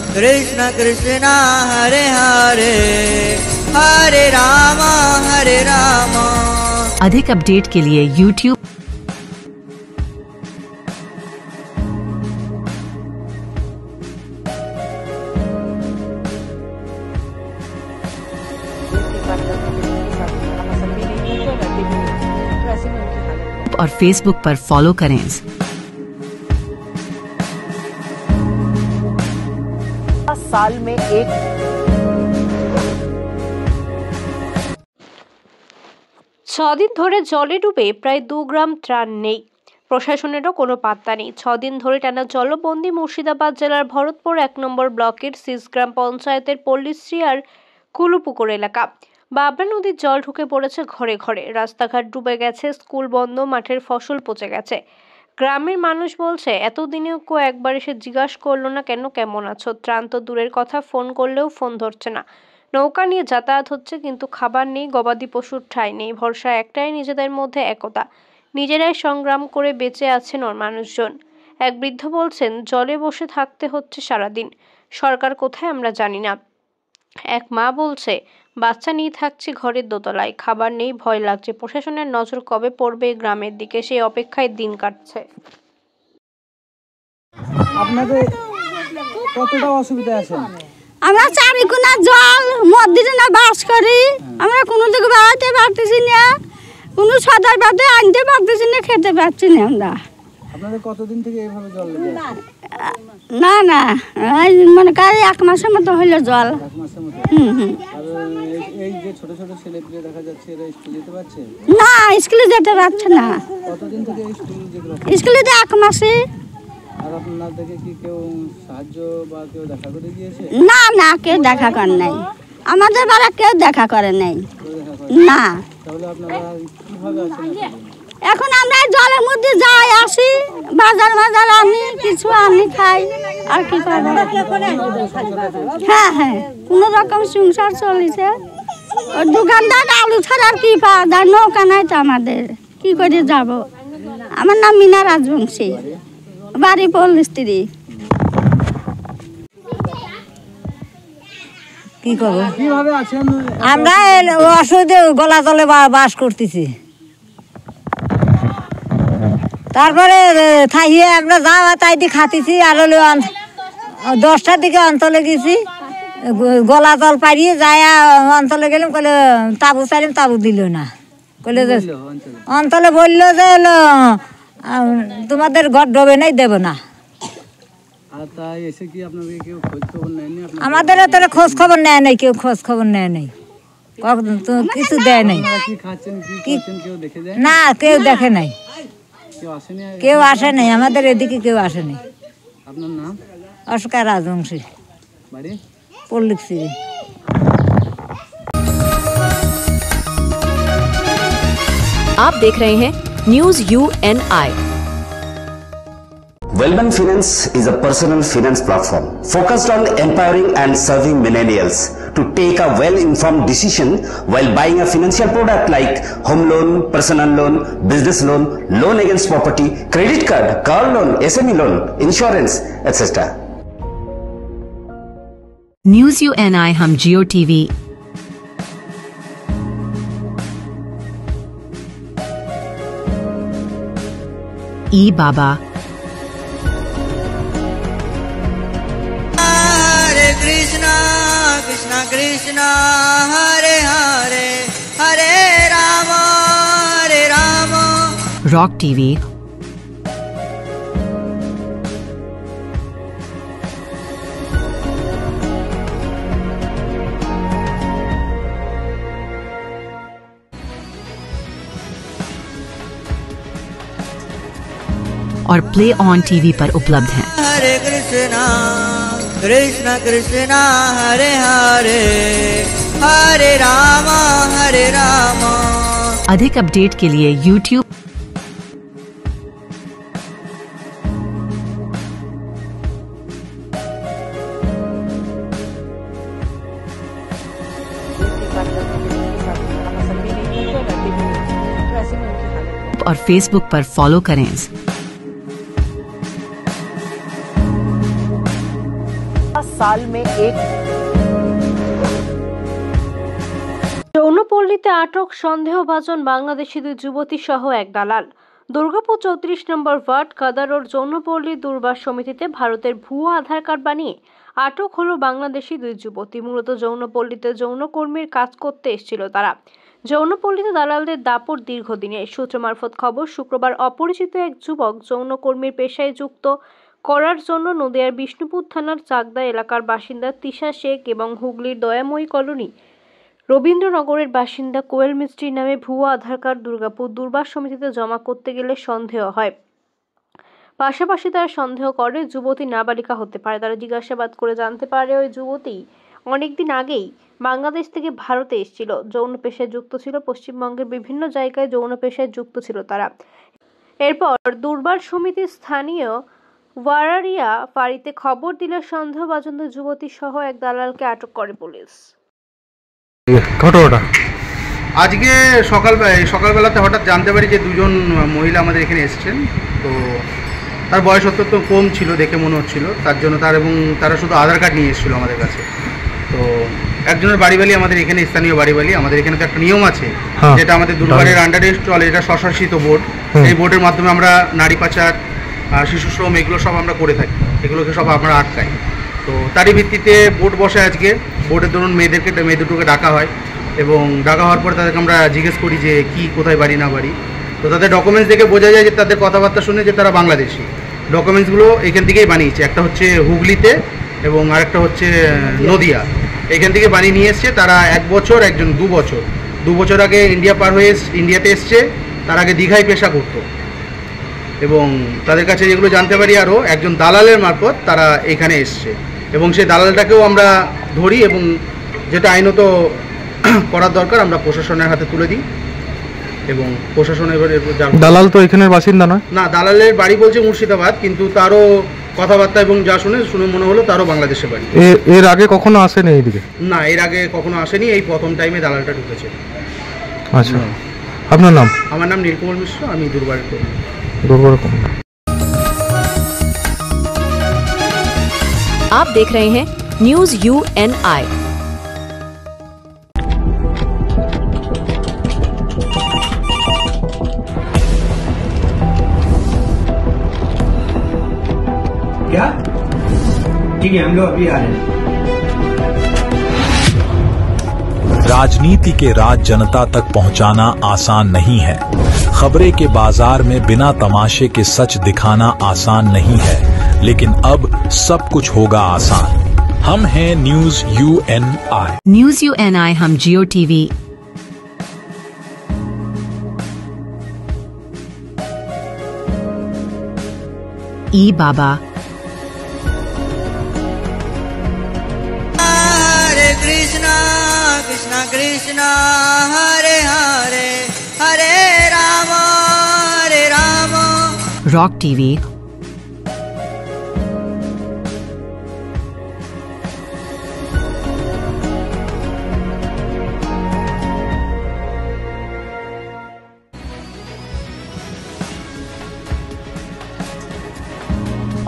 कृष्णा कृष्णा हरे हरे हरे रामा हरे रामा।
अधिक अपडेट के लिए YouTube और Facebook पर फॉलो करें।
साल में एक
ছদিন ধরে জলে ডুবে প্রায় 2 গ্রাম ত্রাণ নেই, প্রশাসনেরও কোনো পাত্তা নেই। 6 দিন ধরে টানা জলবন্দী মুর্শিদাবাদ জেলার ভরতপুর 1 নম্বর ব্লকের সিসগ্রাম পঞ্চায়েতের পল্লীশ্রী আর কুলুপুকুর এলাকা। বাবরা নদীর জল ঢুকে পড়েছে ঘরে ঘরে, রাস্তাঘাট ডুবে গেছে, স্কুল বন্ধ, মাঠের ফসল পচে গেছে। গ্রামের মানুষ বলছে এতদিনেও কেউ একবার এসে জিজ্ঞাসা করলো না কেন কেমন আছো। ত্রাণ তো দূরের কথা, ফোন করলেও ফোন ধরছে না। নৌকা নিয়ে যাতায়াত হচ্ছে কিন্তু খাবার নেই, গবাদি পশুর ঠাঁই নেই। ভরসা একটাই, নিজেদের মধ্যে একতা, নিজেরাই সংগ্রাম করে বেঁচে আছেন মানুষজন। এক বৃদ্ধ বলছেন জলে বসে থাকতে হচ্ছে সারাদিন, সরকার কোথায় আমরা জানি না। এক মা বলছে বাচ্চা নিয়ে থাকছি ঘরের দোতলায়, খাবার নেই, ভয় লাগছে। প্রশাসনের নজর কবে পড়বে গ্রামের দিকে, সেই অপেক্ষায় দিন কাটছে।
আপনাদের কতটা অসুবিধা আছে?
আমরা চারিকোনা জল মধ্যে না বাস করি, আমরা কোনো দিকে বেড়াতে পারতেছি না, কোনো সদাই পাতে আনতে পারতেছি না, খেতে পারছি না। আমরা
আপনাদের কতদিন থেকে এইভাবে জল লেগে আছে?
না না মনে করি 1 মাসের মতো হইলো জল।
1 মাসের মতো? আর এই যে ছোট ছোট ছেলেপিলে দেখা যাচ্ছে এরা স্কুলে যেতে পারছে
না? স্কুলে যেতে পারছে না।
কতদিন থেকে স্কুলে যেতে পারছে?
স্কুলে তো 1 মাসে।
আর আপনাদেরকে কি কেউ সাহায্য বা কেউ দেখা করে দিয়েছে?
না না, কেউ দেখা করে নাই, আমাদের বাড়া কেউ দেখা করে নাই। না।
তাহলে আপনারা কিভাবে আছেন
এখন? আমরা জলের মধ্যে যাই আসি, বাজার আনি, কিছু আনি খাই, আর কি করবো। হ্যাঁ হ্যাঁ, কোনো রকম সংসার চলেছে। ওই দোকানদার আলু ছাড়া আর কি পাওয়া যায়? নৌকা নাই তো আমাদের, কি করে যাব? আমার নাম মিনা রাজবংশী, বাড়ি পল্লীশ্রী।
কি করবো?
কিভাবে আছেন?
আমরা অসুবিধে গলা তলে বাস করতেছি। তারপরে থাইয়ে আমরা যাওয়া তাই দিয়ে খাতেছি। আর হলো 10টার দিকে অঞ্চলে গেছি, গলা তল পাড়িয়ে যায় অঞ্চলে গেলাম, কলে তাবু চাইলাম, তাবু দিল না। কলে যে অঞ্চলে বললো যে হলো তোমাদের ঘর ডোবে নাই, দেব না। আমাদের তোরা খোঁজ খবর নেয় নাই, কেউ খোঁজ খবর নেয় নাই, কিছু দেয় নাই। না, কেউ দেখে নাই, কেউ আসে নাই, আমাদের এদিকে কেউ আসে নাই।
আপনার নাম?
অস্কার রাজবংশী, পল্লীশ্রী।
आप देख रहे हैं news UNI।
Wellman Finance is a personal finance platform focused on empowering and serving millennials to take a well-informed decision while buying a financial product like home loan, personal loan, business loan, loan against property, credit card, car loan, SME loan, insurance, etc.
News UNI हम जियो टीवी ई बाबा,
हरे कृष्णा कृष्णा कृष्णा हरे हरे हरे राम
रॉक टीवी, और प्ले ऑन टीवी पर उपलब्ध हैं।
हरे कृष्णा कृष्णा कृष्णा हरे हरे हरे राम हरे राम।
अधिक अपडेट के लिए YouTube और Facebook पर फॉलो करें।
साल में एक।
যৌনপল্লীতে আটক সন্দেহভাজন বাংলাদেশি দুই যুবতী সহ এক দালাল। দুর্গাপুর 34 নম্বর ওয়ার্ড কাদারোর যৌনপল্লী দুর্বার সমিতিতে ভারতের ভুয়ো আধার কার্ড বানিয়ে আটক হলো বাংলাদেশি দুই যুবতী। মূলত যৌনপল্লীতে যৌনকর্মীর কাজ করতে এসেছিল তারা। যৌনপল্লীতে দালালদের দাপট দীর্ঘদিনের। সূত্র মারফত খবর, শুক্রবার অপরিচিত এক যুবক যৌনকর্মীর পেশায় যুক্ত করার জন্য নদিয়ার বিষ্ণুপুর থানার চাকদা এলাকার বাসিন্দা তিশা শেখ এবং হুগলির দয়াময়ী কলোনি রবীন্দ্রনগরের বাসিন্দা কোয়েল মিস্ত্রির নামে ভুয়ো আধার কার্ড দুর্গাপুর দুর্বার সমিতিতে জমা করতে গেলে সন্দেহ হয়। পাশাপাশি তারা সন্দেহ করে যুবতী নাবালিকা হতে পারে। তারা জিজ্ঞাসাবাদ করে জানতে পারে ওই যুবতী অনেকদিন আগেই বাংলাদেশ থেকে ভারতে এসেছিল। যৌন পেশায় যুক্ত ছিল। পশ্চিমবঙ্গের বিভিন্ন জায়গায় যৌন পেশায় যুক্ত ছিল তারা। এরপর দুর্বার সমিতির স্থানীয় ওয়ারারিয়া ফাঁড়িতে খবর দিলে সন্দেহভাজন যুবতী সহ এক দালালকে আটক করে পুলিশ।
ঘটনাটা আজকে সকালবেলাতে হঠাৎ জানতে পারি যে দুজন মহিলা আমাদের এখানে এসেছেন। তো তার বয়স অত্যন্ত কম ছিল দেখে মনে হচ্ছিল, তার জন্য তারা শুধু আধার কার্ড নিয়ে এসেছিলো আমাদের কাছে। তো একজনের বাড়ি আমাদের এখানে স্থানীয় বাড়ি আমাদের এখানে তো একটা নিয়ম আছে যেটা আমাদের দুর্বারের আন্ডারে চলে, এটা স্বশাসিত বোর্ড। এই বোর্ডের মাধ্যমে আমরা নারী পাচার, শিশু শ্রম এগুলো সব আমরা করে থাকি, এগুলোকে সব আমরা আটকাই। তো তারই ভিত্তিতে বোর্ড বসে আজকে। বোর্ডের ধরুন মেয়ে দুটোকে ডাকা হয় এবং ডাকা হওয়ার পরে তাদেরকে আমরা জিজ্ঞেস করি যে কি কোথায় বাড়ি না বাড়ি। তো তাদের ডকুমেন্টস দেখে বোঝা যায় যে তাদের কথাবার্তা শুনে যে তারা বাংলাদেশি। ডকুমেন্টসগুলো এখান থেকেই বানিয়েছে, একটা হচ্ছে হুগলিতে এবং আরেকটা হচ্ছে নদিয়া। এখান থেকে বানিয়ে নিয়ে এসছে তারা। 1 বছর, একজন 2 বছর। 2 বছর আগে ইন্ডিয়া পার হয়ে ইন্ডিয়াতে এসছে, তার আগে দীঘায় পেশা করতো। এবং তাদের কাছে যেগুলো জানতে পারি আরও একজন দালালের মারফত তারা এখানে এসছে এবং সেই দালালটাকেও আমরা ধরি এবং যেটা আইনত করার দরকার আমরা প্রশাসনের হাতে তুলে দিই এবং প্রশাসন এবারে।
দালাল তো এখানের বাসিন্দা নয়?
না, দালালের বাড়ি বলছে মুর্শিদাবাদ, কিন্তু তারও কথাবার্তা এবং যা শুনে মনে হলো তারও বাংলাদেশে বাড়ি।
এর আগে কখনো আসেনি এইদিকে?
না, এর আগে কখনো আসেনি, এই প্রথম টাইমে দালালটা ঢুকেছে।
আচ্ছা, আপনার নাম?
আমার নাম নীলকমল মিশ্র, আমি দুর্বারের কর্মী।
आप देख रहे हैं न्यूज UNI।
क्या? ठीक है, हम लोग अभी आ रहे हैं।
राजनीति के राज जनता तक पहुंचाना आसान नहीं है। खबरें के बाजार में बिना तमाशे के सच दिखाना आसान नहीं है, लेकिन अब सब कुछ होगा आसान। हम हैं न्यूज UNI।
न्यूज UNI हम जियो टीवी ई बाबा
हरे कृष्णा कृष्णा कृष्णा हरे हरे हरे राम
रॉक टीवी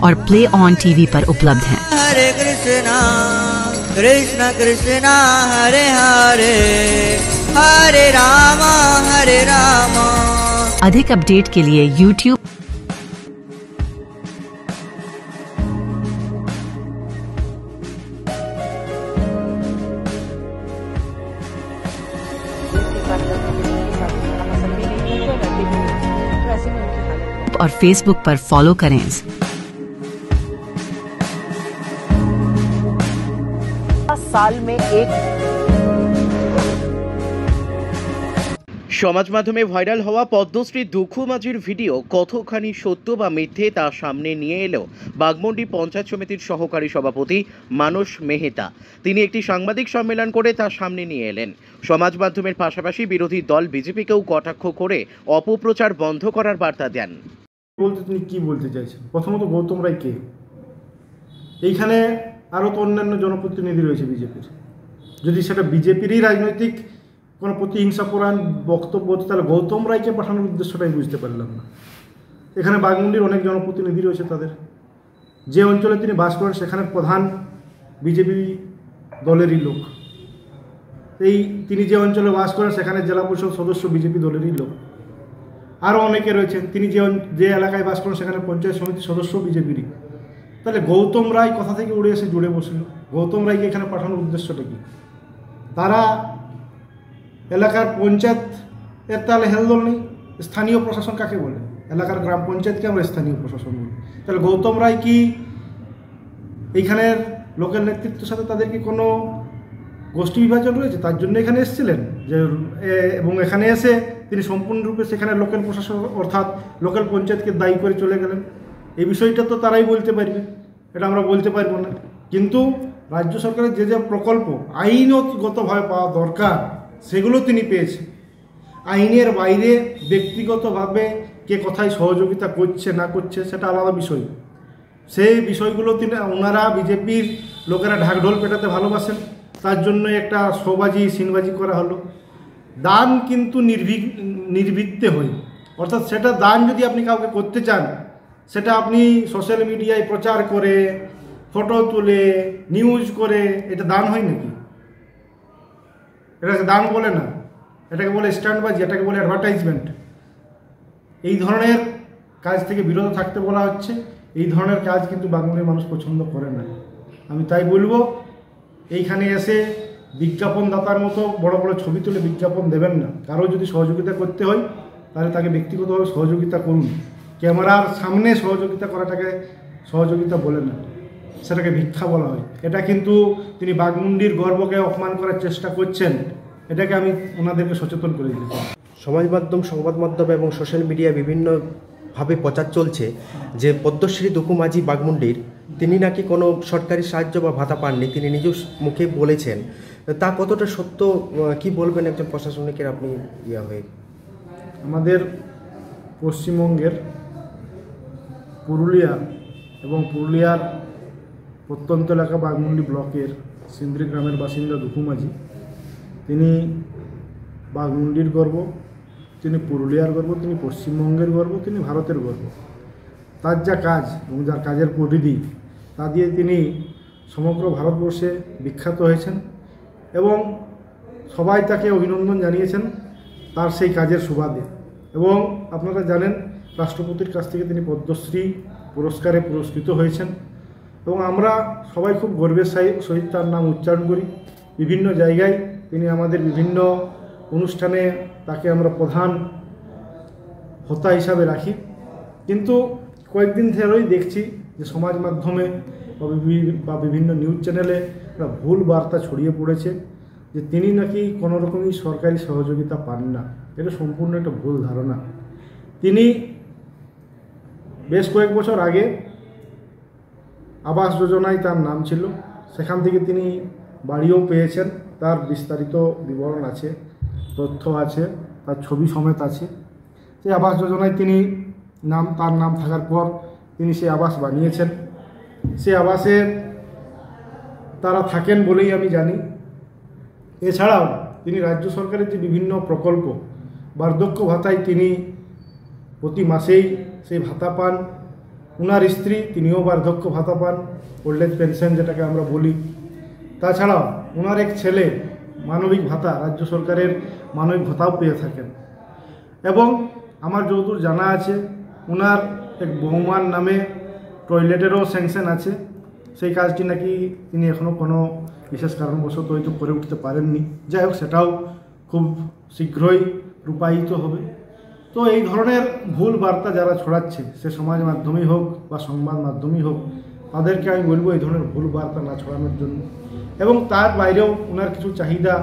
और प्ले ऑन टीवी पर उपलब्ध हैं।
हरे कृष्णा कृष्णा कृष्णा हरे हरे हरे राम हरे राम।
अधिक अपडेट के लिए YouTube और Facebook पर फॉलो करें।
साल में एक।
সমাজ মাধ্যমে ভাইরাল হওয়া পদ্মশ্রী দুঃখু মাঝির ভিডিও কতখানি সত্য বা মিথ্যে তা সামনে নিয়ে এলো বাগমন্ডি পঞ্চায়েত সমিতির সহকারী সভাপতি মানস মেহতা। তিনি একটি সাংবাদিক সম্মেলন করে তা সামনে নিয়ে এলেন। সমাজ মাধ্যমের পাশাপাশি বিরোধী দল বিজেপিকেও কটাক্ষ করে অপপ্রচার বন্ধ করার বার্তা দেন।
বলতে তিনি কি বলতে চাইছেন? প্রথমত গৌতম রায় কে? এইখানে আরও তো অন্যান্য জনপ্রতিনিধি রয়েছে বিজেপির। যদি সেটা বিজেপিরই রাজনৈতিক কোনো প্রতিহিংসাপরায়ণ বক্তব্য হতো তাহলে গৌতম রায়কে পাঠানোর উদ্দেশ্যটাই বুঝতে পারলাম না। এখানে বাগমুন্ডির অনেক জনপ্রতিনিধি রয়েছে, তাদের যে অঞ্চলে তিনি বাস করেন সেখানে প্রধান বিজেপি দলেরই লোক। তিনি যে অঞ্চলে বাস করেন সেখানে জেলা পরিষদ সদস্য বিজেপি দলেরই লোক। আরও অনেকে রয়েছেন, তিনি যে এলাকায় বাস করেন সেখানে পঞ্চায়েত সমিতির সদস্য বিজেপিরই। তাহলে গৌতম রায় কোথা থেকে উড়ে এসে জুড়ে বসল? গৌতম রায়কে এখানে পাঠানোর উদ্দেশ্যটা কি? তারা এলাকার পঞ্চায়েত এর তাহলে হেলদোল নেই। স্থানীয় প্রশাসন কাকে বলে? এলাকার গ্রাম পঞ্চায়েতকে আমরা স্থানীয় প্রশাসন বলি। তাহলে গৌতম রায় কি এইখানের লোকাল নেতৃত্বের সাথে তাদের কি কোনো গোষ্ঠী বিভাজন রয়েছে? তার জন্য এখানে এসেছিলেন যে, এবং এখানে এসে তিনি সম্পূর্ণরূপে সেখানে লোকাল প্রশাসন অর্থাৎ লোকাল পঞ্চায়েতকে দায়ী করে চলে গেলেন। এই বিষয়টা তো তারাই বলতে পারবে, এটা আমরা বলতে পারবো না। কিন্তু রাজ্য সরকারের যে যে প্রকল্প আইনগতভাবে পাওয়া দরকার সেগুলো তিনি পেয়েছেন। আইনের বাইরে ব্যক্তিগতভাবে কে কোথায় সহযোগিতা করছে না করছে সেটা আলাদা বিষয়। সেই বিষয়গুলো ওনারা বিজেপির লোকেরা ঢাকঢোল পেটাতে ভালোবাসেন, তার জন্য একটা শোবাজি সিনবাজি করা হলো। দান কিন্তু নির্ভীকতে হয়, অর্থাৎ সেটা দান যদি আপনি কাউকে করতে চান সেটা আপনি সোশ্যাল মিডিয়ায় প্রচার করে ফটো তুলে নিউজ করে এটা দান হয় নাকি? এটাকে দান বলে না, এটাকে বলে স্ট্যান্ডবাজি, এটাকে বলে অ্যাডভার্টাইজমেন্ট। এই ধরনের কাজ থেকে বিরত থাকতে বলা হচ্ছে। এই ধরনের কাজ কিন্তু বাংলার মানুষ পছন্দ করে না। আমি তাই বলবো, এইখানে এসে বিজ্ঞাপনদাতার মতো বড় বড় ছবি তুলে বিজ্ঞাপন দেবেন না। কারো যদি সহযোগিতা করতে হয় তাহলে তাকে ব্যক্তিগতভাবে সহযোগিতা করুন। ক্যামেরার সামনে সহযোগিতা করাটাকে সহযোগিতা বলে না, সেটাকে ভিক্ষা বলা হয়। এটা কিন্তু তিনি বাঘমুন্ডির গর্বকে অপমান করার চেষ্টা করছেন, এটাকে আমি ওনাদেরকে সচেতন করে দিতে চাই।
সমাজ মাধ্যম, সংবাদ মাধ্যম এবং সোশ্যাল মিডিয়া বিভিন্নভাবে প্রচার চলছে যে পদ্মশ্রী দুকু মাঝি বাঘমুন্ডির তিনি নাকি কোনো সরকারি সাহায্য বা ভাতা পাননি, তিনি নিজ মুখে বলেছেন। তা কতটা সত্য, কি বলবেন একজন প্রশাসনিকের আপনি হয়ে?
আমাদের পশ্চিমবঙ্গের পুরুলিয়া এবং পুরুলিয়ার প্রত্যন্ত এলাকা বাঘমুন্ডি ব্লকের সিন্দ্রি গ্রামের বাসিন্দা দুকু মাঝি, তিনি বাঘমুন্ডির গর্ব, তিনি পুরুলিয়ার গর্ব, তিনি পশ্চিমবঙ্গের গর্ব, তিনি ভারতের গর্ব। তার যা কাজ এবং যার কাজের পরিধি তা দিয়ে তিনি সমগ্র ভারতবর্ষে বিখ্যাত হয়েছেন এবং সবাই তাকে অভিনন্দন জানিয়েছেন তার সেই কাজের সুবাদে। এবং আপনারা জানেন রাষ্ট্রপতির কাছ থেকে তিনি পদ্মশ্রী পুরস্কারে পুরস্কৃত হয়েছেন এবং আমরা সবাই খুব গর্বের সহিত তার নাম উচ্চারণ করি। বিভিন্ন জায়গায় তিনি আমাদের বিভিন্ন অনুষ্ঠানে তাকে আমরা প্রধান হোতা হিসাবে রাখি। কিন্তু কয়েকদিন ধরেই দেখছি যে সমাজ মাধ্যমে বা বিভিন্ন নিউজ চ্যানেলে একটা ভুল বার্তা ছড়িয়ে পড়েছে যে তিনি নাকি কোনো রকমই সরকারি সহযোগিতা পান না। এটা সম্পূর্ণ একটা ভুল ধারণা। তিনি বেশ কয়েক বছর আগে আবাস যোজনায় তার নাম ছিল, সেখান থেকে তিনি বাড়িও পেয়েছেন, তার বিস্তারিত বিবরণ আছে, তথ্য আছে, তার ছবি সমেত আছে। সেই আবাস যোজনায় তিনি তার নাম থাকার পর তিনি সেই আবাস বানিয়েছেন। সেই আবাসে তারা থাকেন বলেই আমি জানি। এছাড়াও তিনি রাজ্য সরকারের যে বিভিন্ন প্রকল্প, বার্ধক্য ভাতায় তিনি প্রতি মাসেই সেই ভাতা পান। ওনার স্ত্রী তিনিও বার্ধক্য ভাতা পান, ওল্ড এজ পেনশন যেটাকে আমরা বলি। তাছাড়াও ওনার এক ছেলে মানবিক ভাতা, রাজ্য সরকারের মানবিক ভাতাও পেয়ে থাকেন। এবং আমার যতদূর জানা আছে ওনার এক বৌমার নামে টয়লেটেরও স্যাংশন আছে। সেই কাজটি নাকি তিনি এখনও কোনো বিশেষ কারণবশত হয়তো করে উঠতে পারেননি। যাই হোক, সেটাও খুব শীঘ্রই রূপায়িত হবে। তো এই ধরনের ভুল বার্তা যারা ছড়াচ্ছে, সে সমাজ মাধ্যমেই হোক বা সংবাদ মাধ্যমেই হোক, তাদেরকে আমি বলবো এই ধরনের ভুল বার্তা না ছড়ানোর জন্য। এবং তার বাইরেও ওনার কিছু চাহিদা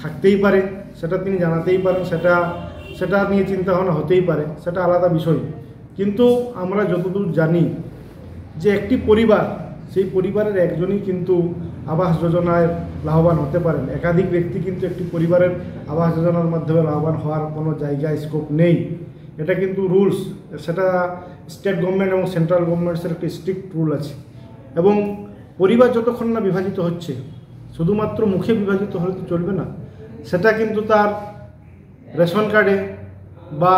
থাকতেই পারে, সেটা তিনি জানাতেই পারেন, সেটা নিয়ে চিন্তাভাবনা হতেই পারে, সেটা আলাদা বিষয়। কিন্তু আমরা যতদূর জানি যে একটি পরিবার, সেই পরিবারের একজনই কিন্তু আবাস যোজনায় লাভবান হতে পারেন। একাধিক ব্যক্তি কিন্তু একটি পরিবারের আবাস যোজনার মাধ্যমে লাভবান হওয়ার কোনো জায়গায় স্কোপ নেই। এটা কিন্তু রুলস, সেটা স্টেট গভর্নমেন্ট এবং সেন্ট্রাল গভর্নমেন্টসের একটি স্ট্রিক্ট রুল আছে। এবং পরিবার যতক্ষণ না বিভাজিত হচ্ছে, শুধুমাত্র মুখে বিভাজিত হলে তো চলবে না, সেটা কিন্তু তার রেশন কার্ডে বা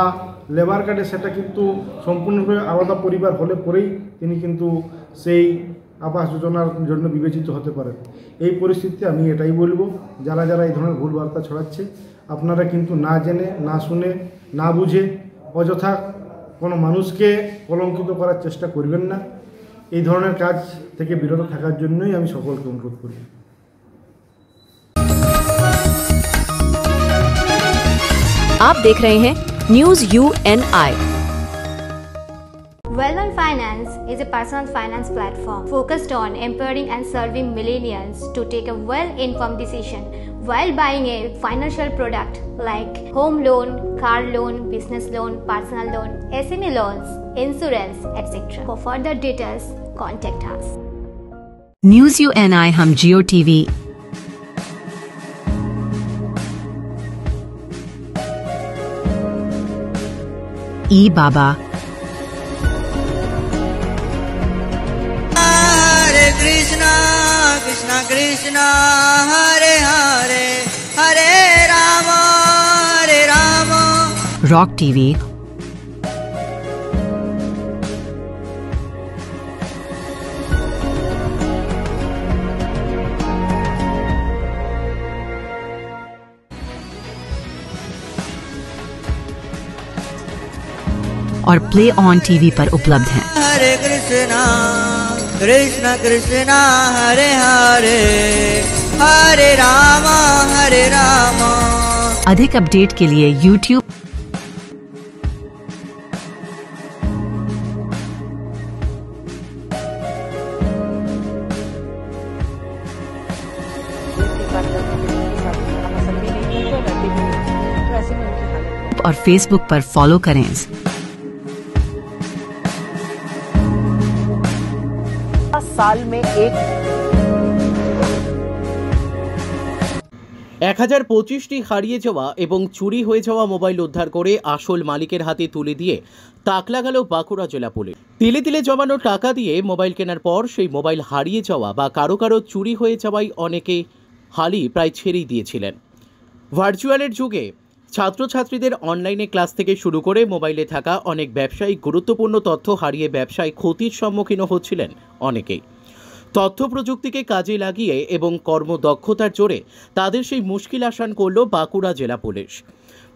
লেবার কার্ডে সেটা কিন্তু সম্পূর্ণরূপে আলাদা পরিবার হলে পরেই তিনি কিন্তু সেই আবাস যোজনার জন্য বিবেচিত হতে পারেন। এই পরিস্থিতিতে আমি এটাই বলবো, যারা যারা এই ধরনের ভুল বার্তা ছড়াচ্ছে, আপনারা কিন্তু না জেনে, না শুনে, না বুঝে অযথা কোনো মানুষকে কলঙ্কিত করার চেষ্টা করবেন না। এই ধরনের কাজ থেকে বিরত থাকার জন্যই আমি সকলকে অনুরোধ করি।
आप देख रहे हैं news UNI।
Well-Known Finance is a personal finance platform focused on empowering and serving millennials to take a well-informed decision while buying a financial product like home loan, car loan, business loan, personal loan, SME loans, insurance, etc. For further details, contact us.
News UNI हम Jio TV बाबा
Hare Krishna, Krishna Krishna, Hare Hare, Hare Rama, Hare Rama.
Rock TV और प्ले ऑन टीवी पर उपलब्ध हैं।
Hare Krishna, Krishna Krishna, Hare Hare, Hare Rama, Hare Rama.
अधिक अपडेट के लिए YouTube और फेसबुक पर फॉलो करें।
साल में एक
1025টি হারিয়ে যাওয়া এবং চুরি হয়ে যাওয়া মোবাইল উদ্ধার করে আসল মালিকের হাতে তুলে দিয়ে তাক লাগালো বাঁকুড়া জেলা পুলিশ। তিলে তিলে জমানো টাকা দিয়ে মোবাইল কেনার পর সেই মোবাইল হারিয়ে যাওয়া বা কারো কারো চুরি হয়ে যাওয়ায় অনেকে হালই প্রায় ছেড়েই দিয়েছিলেন। ভার্চুয়ালের যুগে ছাত্রছাত্রীদের অনলাইনে ক্লাস থেকে শুরু করে মোবাইলে থাকা অনেক ব্যবসায়িক গুরুত্বপূর্ণ তথ্য হারিয়ে ব্যবসায় ক্ষতির সম্মুখীন হচ্ছিলেন অনেকেই। তথ্য প্রযুক্তিকে কাজে লাগিয়ে এবং কর্মদক্ষতার জোরে তাদের সেই মুশকিল আসান করল বাঁকুড়া জেলা পুলিশ।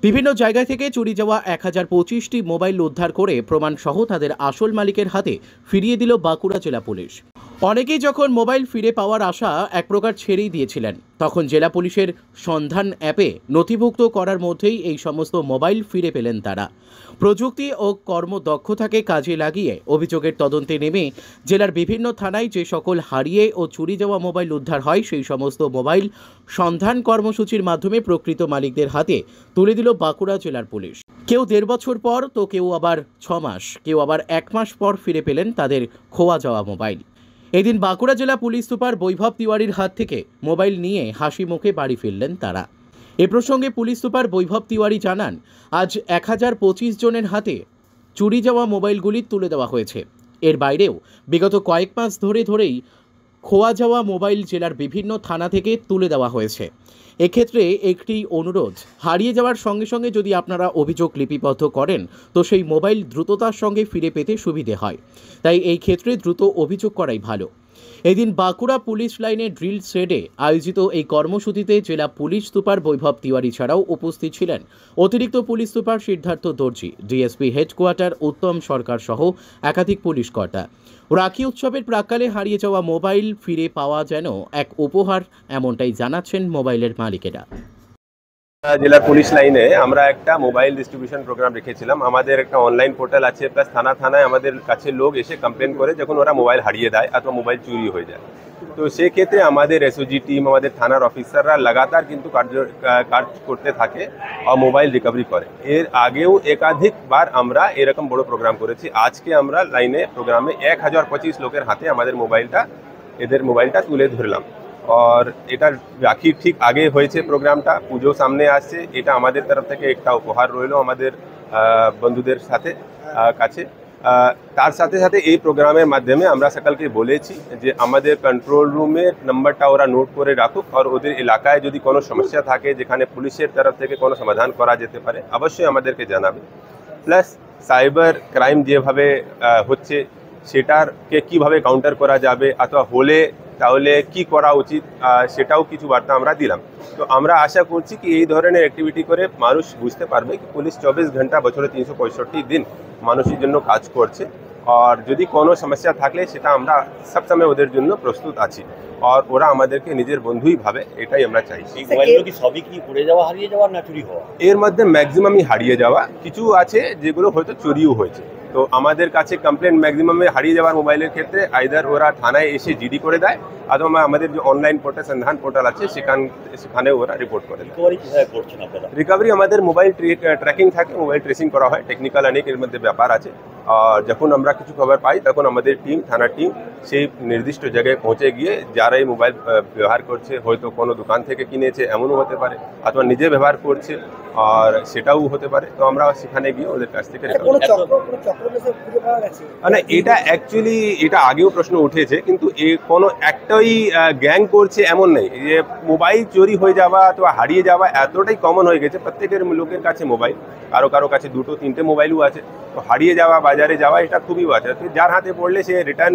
বিভিন্ন জায়গা থেকে চুরি যাওয়া 1025টি মোবাইল উদ্ধার করে প্রমাণসহ তাদের আসল মালিকের হাতে ফিরিয়ে দিল বাঁকুড়া জেলা পুলিশ। অনেকেই যখন মোবাইল ফিরে পাওয়ার আশা এক প্রকার ছেড়েই দিয়েছিলেন, তখন জেলা পুলিশের সন্ধান অ্যাপে নথিভুক্ত করার মধ্যেই এই সমস্ত মোবাইল ফিরে পেলেন তারা। প্রযুক্তি ও কর্মদক্ষতাকে কাজে লাগিয়ে অভিযোগের তদন্তে নেমে জেলার বিভিন্ন থানায় যে সকল হারিয়ে ও চুরি যাওয়া মোবাইল উদ্ধার হয় সেই সমস্ত মোবাইল সন্ধান কর্মসূচির মাধ্যমে প্রকৃত মালিকদের হাতে তুলে দিল বাঁকুড়া জেলার পুলিশ। কেউ 1.5 বছর পর, তো কেউ আবার 6 মাস, কেউ আবার 1 মাস পর ফিরে পেলেন তাদের খোয়া যাওয়া মোবাইল। এদিন বাঁকুড়া জেলা পুলিশ সুপার বৈভব তিওয়ারির হাত থেকে মোবাইল নিয়ে হাসি মুখে বাড়ি ফিরলেন তারা। এ প্রসঙ্গে পুলিশ সুপার বৈভব তিওয়ারি জানান, আজ 1025 জনের হাতে চুরি যাওয়া মোবাইলগুলি তুলে দেওয়া হয়েছে। এর বাইরেও বিগত কয়েক মাস ধরেই খোয়া যাওয়া মোবাইল জেলার বিভিন্ন থানা থেকে তুলে দেওয়া হয়েছে। এক্ষেত্রে একটি অনুরোধ, হারিয়ে যাওয়ার সঙ্গে সঙ্গে যদি আপনারা অভিযোগ লিপিবদ্ধ করেন তো সেই মোবাইল দ্রুততার সঙ্গে ফিরে পেতে সুবিধে হয়, তাই এই ক্ষেত্রে দ্রুত অভিযোগ করাই ভালো। এদিন বাঁকুড়া পুলিশ লাইনে ড্রিল শেডে আয়োজিত এই কর্মসূচিতে জেলা পুলিশ সুপার বৈভব তিওয়ারি ছাড়াও উপস্থিত ছিলেন অতিরিক্ত পুলিশ সুপার সিদ্ধার্থ দর্জি, ডিএসপি হেডকোয়ার্টার উত্তম সরকার সহ একাধিক পুলিশ কর্তা। রাখি উৎসবের প্রাক্কালে হারিয়ে যাওয়া মোবাইল ফিরে পাওয়া যেন এক উপহার, এমনটাই জানাচ্ছেন মোবাইলের মালিকেরা।
জেলা পুলিশ লাইনে আমরা একটা মোবাইল ডিস্ট্রিবিউশন প্রোগ্রাম রেখেছিলাম। আমাদের একটা অনলাইন পোর্টাল আছে, প্লাস থানায় আমাদের কাছে লোক এসে কমপ্লেন করে যখন ওরা মোবাইল হারিয়ে দেয় অথবা মোবাইল চুরি হয়ে যায়। তো সেক্ষেত্রে আমাদের এসওজি টিম, আমাদের থানার অফিসাররা লাগাতার কিন্তু কাজ করতে থাকে আর মোবাইল রিকভারি করে। এর আগেও একাধিকবার আমরা এরকম বড় প্রোগ্রাম করেছি। আজকে আমরা লাইনে প্রোগ্রামে 1025 লোকের হাতে আমাদের এদের মোবাইলটা তুলে ধরলাম। আর এটা রাখির ঠিক আগে হয়েছে প্রোগ্রামটা, পুজো সামনে আসছে, এটা আমাদের তরফ থেকে একটা উপহার রইল আমাদের বন্ধুদের কাছে। তার সাথে সাথে এই প্রোগ্রামের মাধ্যমে আমরা সকলকে বলেছি যে আমাদের কন্ট্রোল রুমের নাম্বারটা ওরা নোট করে রাখুক, আর ওদের এলাকায় যদি কোনো সমস্যা থাকে যেখানে পুলিশের তরফ থেকে কোনো সমাধান করা যেতে পারে অবশ্যই আমাদেরকে জানাবে। প্লাস সাইবার ক্রাইম যেভাবে হচ্ছে সেটারকে কিভাবে কাউন্টার করা যাবে অথবা হলে তাহলে কি করা উচিত সেটাও কিছু বার্তা আমরা দিলাম। তো আমরা আশা করছি কি এই ধরনের অ্যাক্টিভিটি করে মানুষ বুঝতে পারবে কি পুলিশ 24 ঘন্টা বছরে 365 দিন মানুষের জন্য কাজ করছে, আর যদি কোনো সমস্যা থাকলে সেটা আমরা সবসময় ওদের জন্য প্রস্তুত আছি, আর ওরা আমাদেরকে নিজের বন্ধুই ভাবে, এটাই আমরা চাইছি।
সবই কি পড়ে যাওয়া, হারিয়ে যাওয়া না চুরি হওয়া?
এর মধ্যে ম্যাক্সিমামই হারিয়ে যাওয়া, কিছু আছে যেগুলো হয়তো চুরিও হয়েছে। তো আমাদের কাছে কমপ্লেন ম্যাক্সিমামে হারিয়ে যাওয়ার মোবাইলের ক্ষেত্রে আইদার ওরা থানায় এসে জিডি করে দেয় অথবা আমাদের যে অনলাইন পোর্টাল সন্ধান পোর্টাল আছে সেখানে ওরা রিপোর্ট করে দেয়। রিকভারি আমাদের মোবাইল ট্র্যাকিং থাকে, মোবাইল ট্রেসিং করা হয়, টেকনিক্যাল অনেক এর মধ্যে ব্যাপার আছে। আর যখন আমরা কিছু খবর পাই তখন আমাদের টিম, থানার টিম সেই নির্দিষ্ট জায়গায় পৌঁছে গিয়ে যারা এই মোবাইল ব্যবহার করছে, হয়তো কোনো দোকান থেকে কিনেছে এমনও হতে পারে, অথবা নিজে ব্যবহার করছে আর সেটাও হতে পারে, তো আমরা সেখানে গিয়ে ওদের কাছ থেকে মানে এটা অ্যাকচুয়ালি এটা আগেও প্রশ্ন উঠেছে, কিন্তু কোনো একটাই গ্যাং করছে এমন নেই। যে মোবাইল চুরি হয়ে যাওয়া অথবা হারিয়ে যাওয়া এতটাই কমন হয়ে গেছে, প্রত্যেকের লোকের কাছে মোবাইল, কারো কাছে 2-3টে মোবাইলও আছে। তো হারিয়ে যাওয়া, বাজারে যাওয়া এটা খুবই আছে, তো যার হাতে পড়লে সে রিটার্ন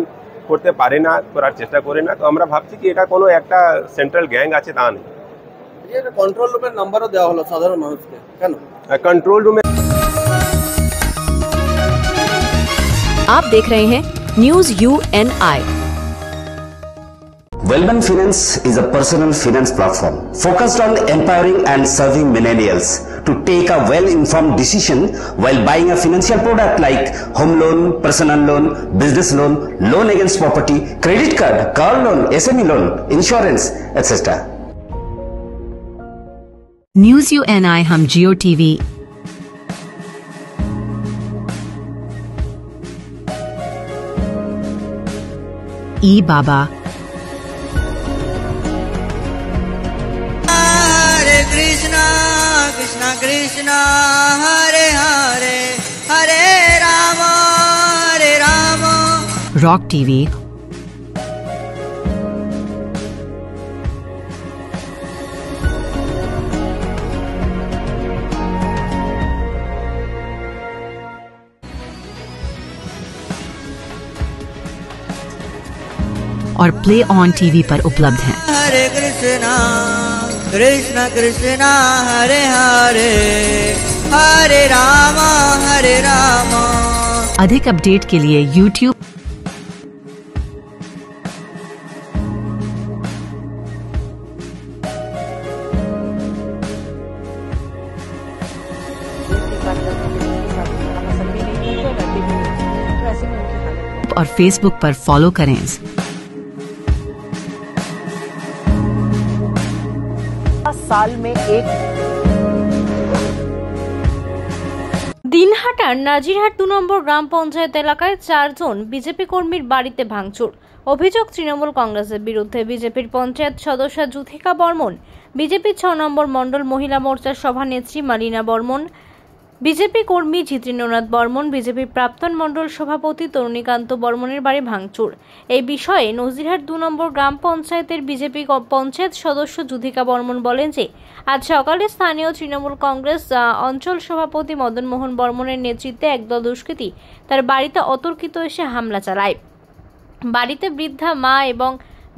করতে পারে না, করার চেষ্টা করে না। তো আমরা ভাবছি কি এটা কোনো একটা সেন্ট্রাল গ্যাং আছে তা নেই।
कंट्रोल रूम में नंबर দেওয়া হলো সাধারণ মানুষকে কেন?
कंट्रोल रूम में
आप देख रहे हैं news UNI।
Wellman Finance is a personal finance platform focused on empowering and serving millennials to take a well-informed decision while buying a financial product like home loan, personal loan, business loan, loan against property, credit card, car loan, SME loan, insurance, etc.
News UNI हम जियो टीवी ई बाबा
हरे कृष्णा कृष्णा कृष्णा हरे हरे हरे राम
रॉक टीवी और प्ले ऑन टीवी पर उपलब्ध हैं।
हरे कृष्णा कृष्णा कृष्णा हरे हरे हरे राम
अधिक अपडेट के लिए YouTube और Facebook पर फॉलो करें।
साल में एक
দিনহাটার নাজিরহাট 2 নম্বর গ্রাম পঞ্চায়েত এলাকায় 4 জন বিজেপি কর্মীর বাড়িতে ভাঙচুর। অভিযোগ তৃণমূল কংগ্রেসের বিরুদ্ধে। বিজেপির পঞ্চায়েত সদস্য যুথিকা বর্মন, বিজেপি 6 নম্বর মণ্ডল মহিলা মোর্চার সভানেত্রী মালিনা বর্মন, বিজেপি কর্মী জিতেন্দ্রনাথ বর্মন, বিজেপি প্রাক্তন মণ্ডল সভাপতি তরুণীকান্ত বর্মনের বাড়ি ভাঙচুর। এই বিষয়ে নজিরহাট 2 নম্বর গ্রাম পঞ্চায়েতের বিজেপি পঞ্চায়েত সদস্য যুথিকা বর্মন বলেন যে আজ সকালে স্থানীয় তৃণমূল কংগ্রেস অঞ্চল সভাপতি মদন মোহন বর্মনের নেতৃত্বে একদল দুষ্কৃতী তার বাড়িতে অতর্কিত এসে হামলা চালায়। বাড়িতে বৃদ্ধা মা এবং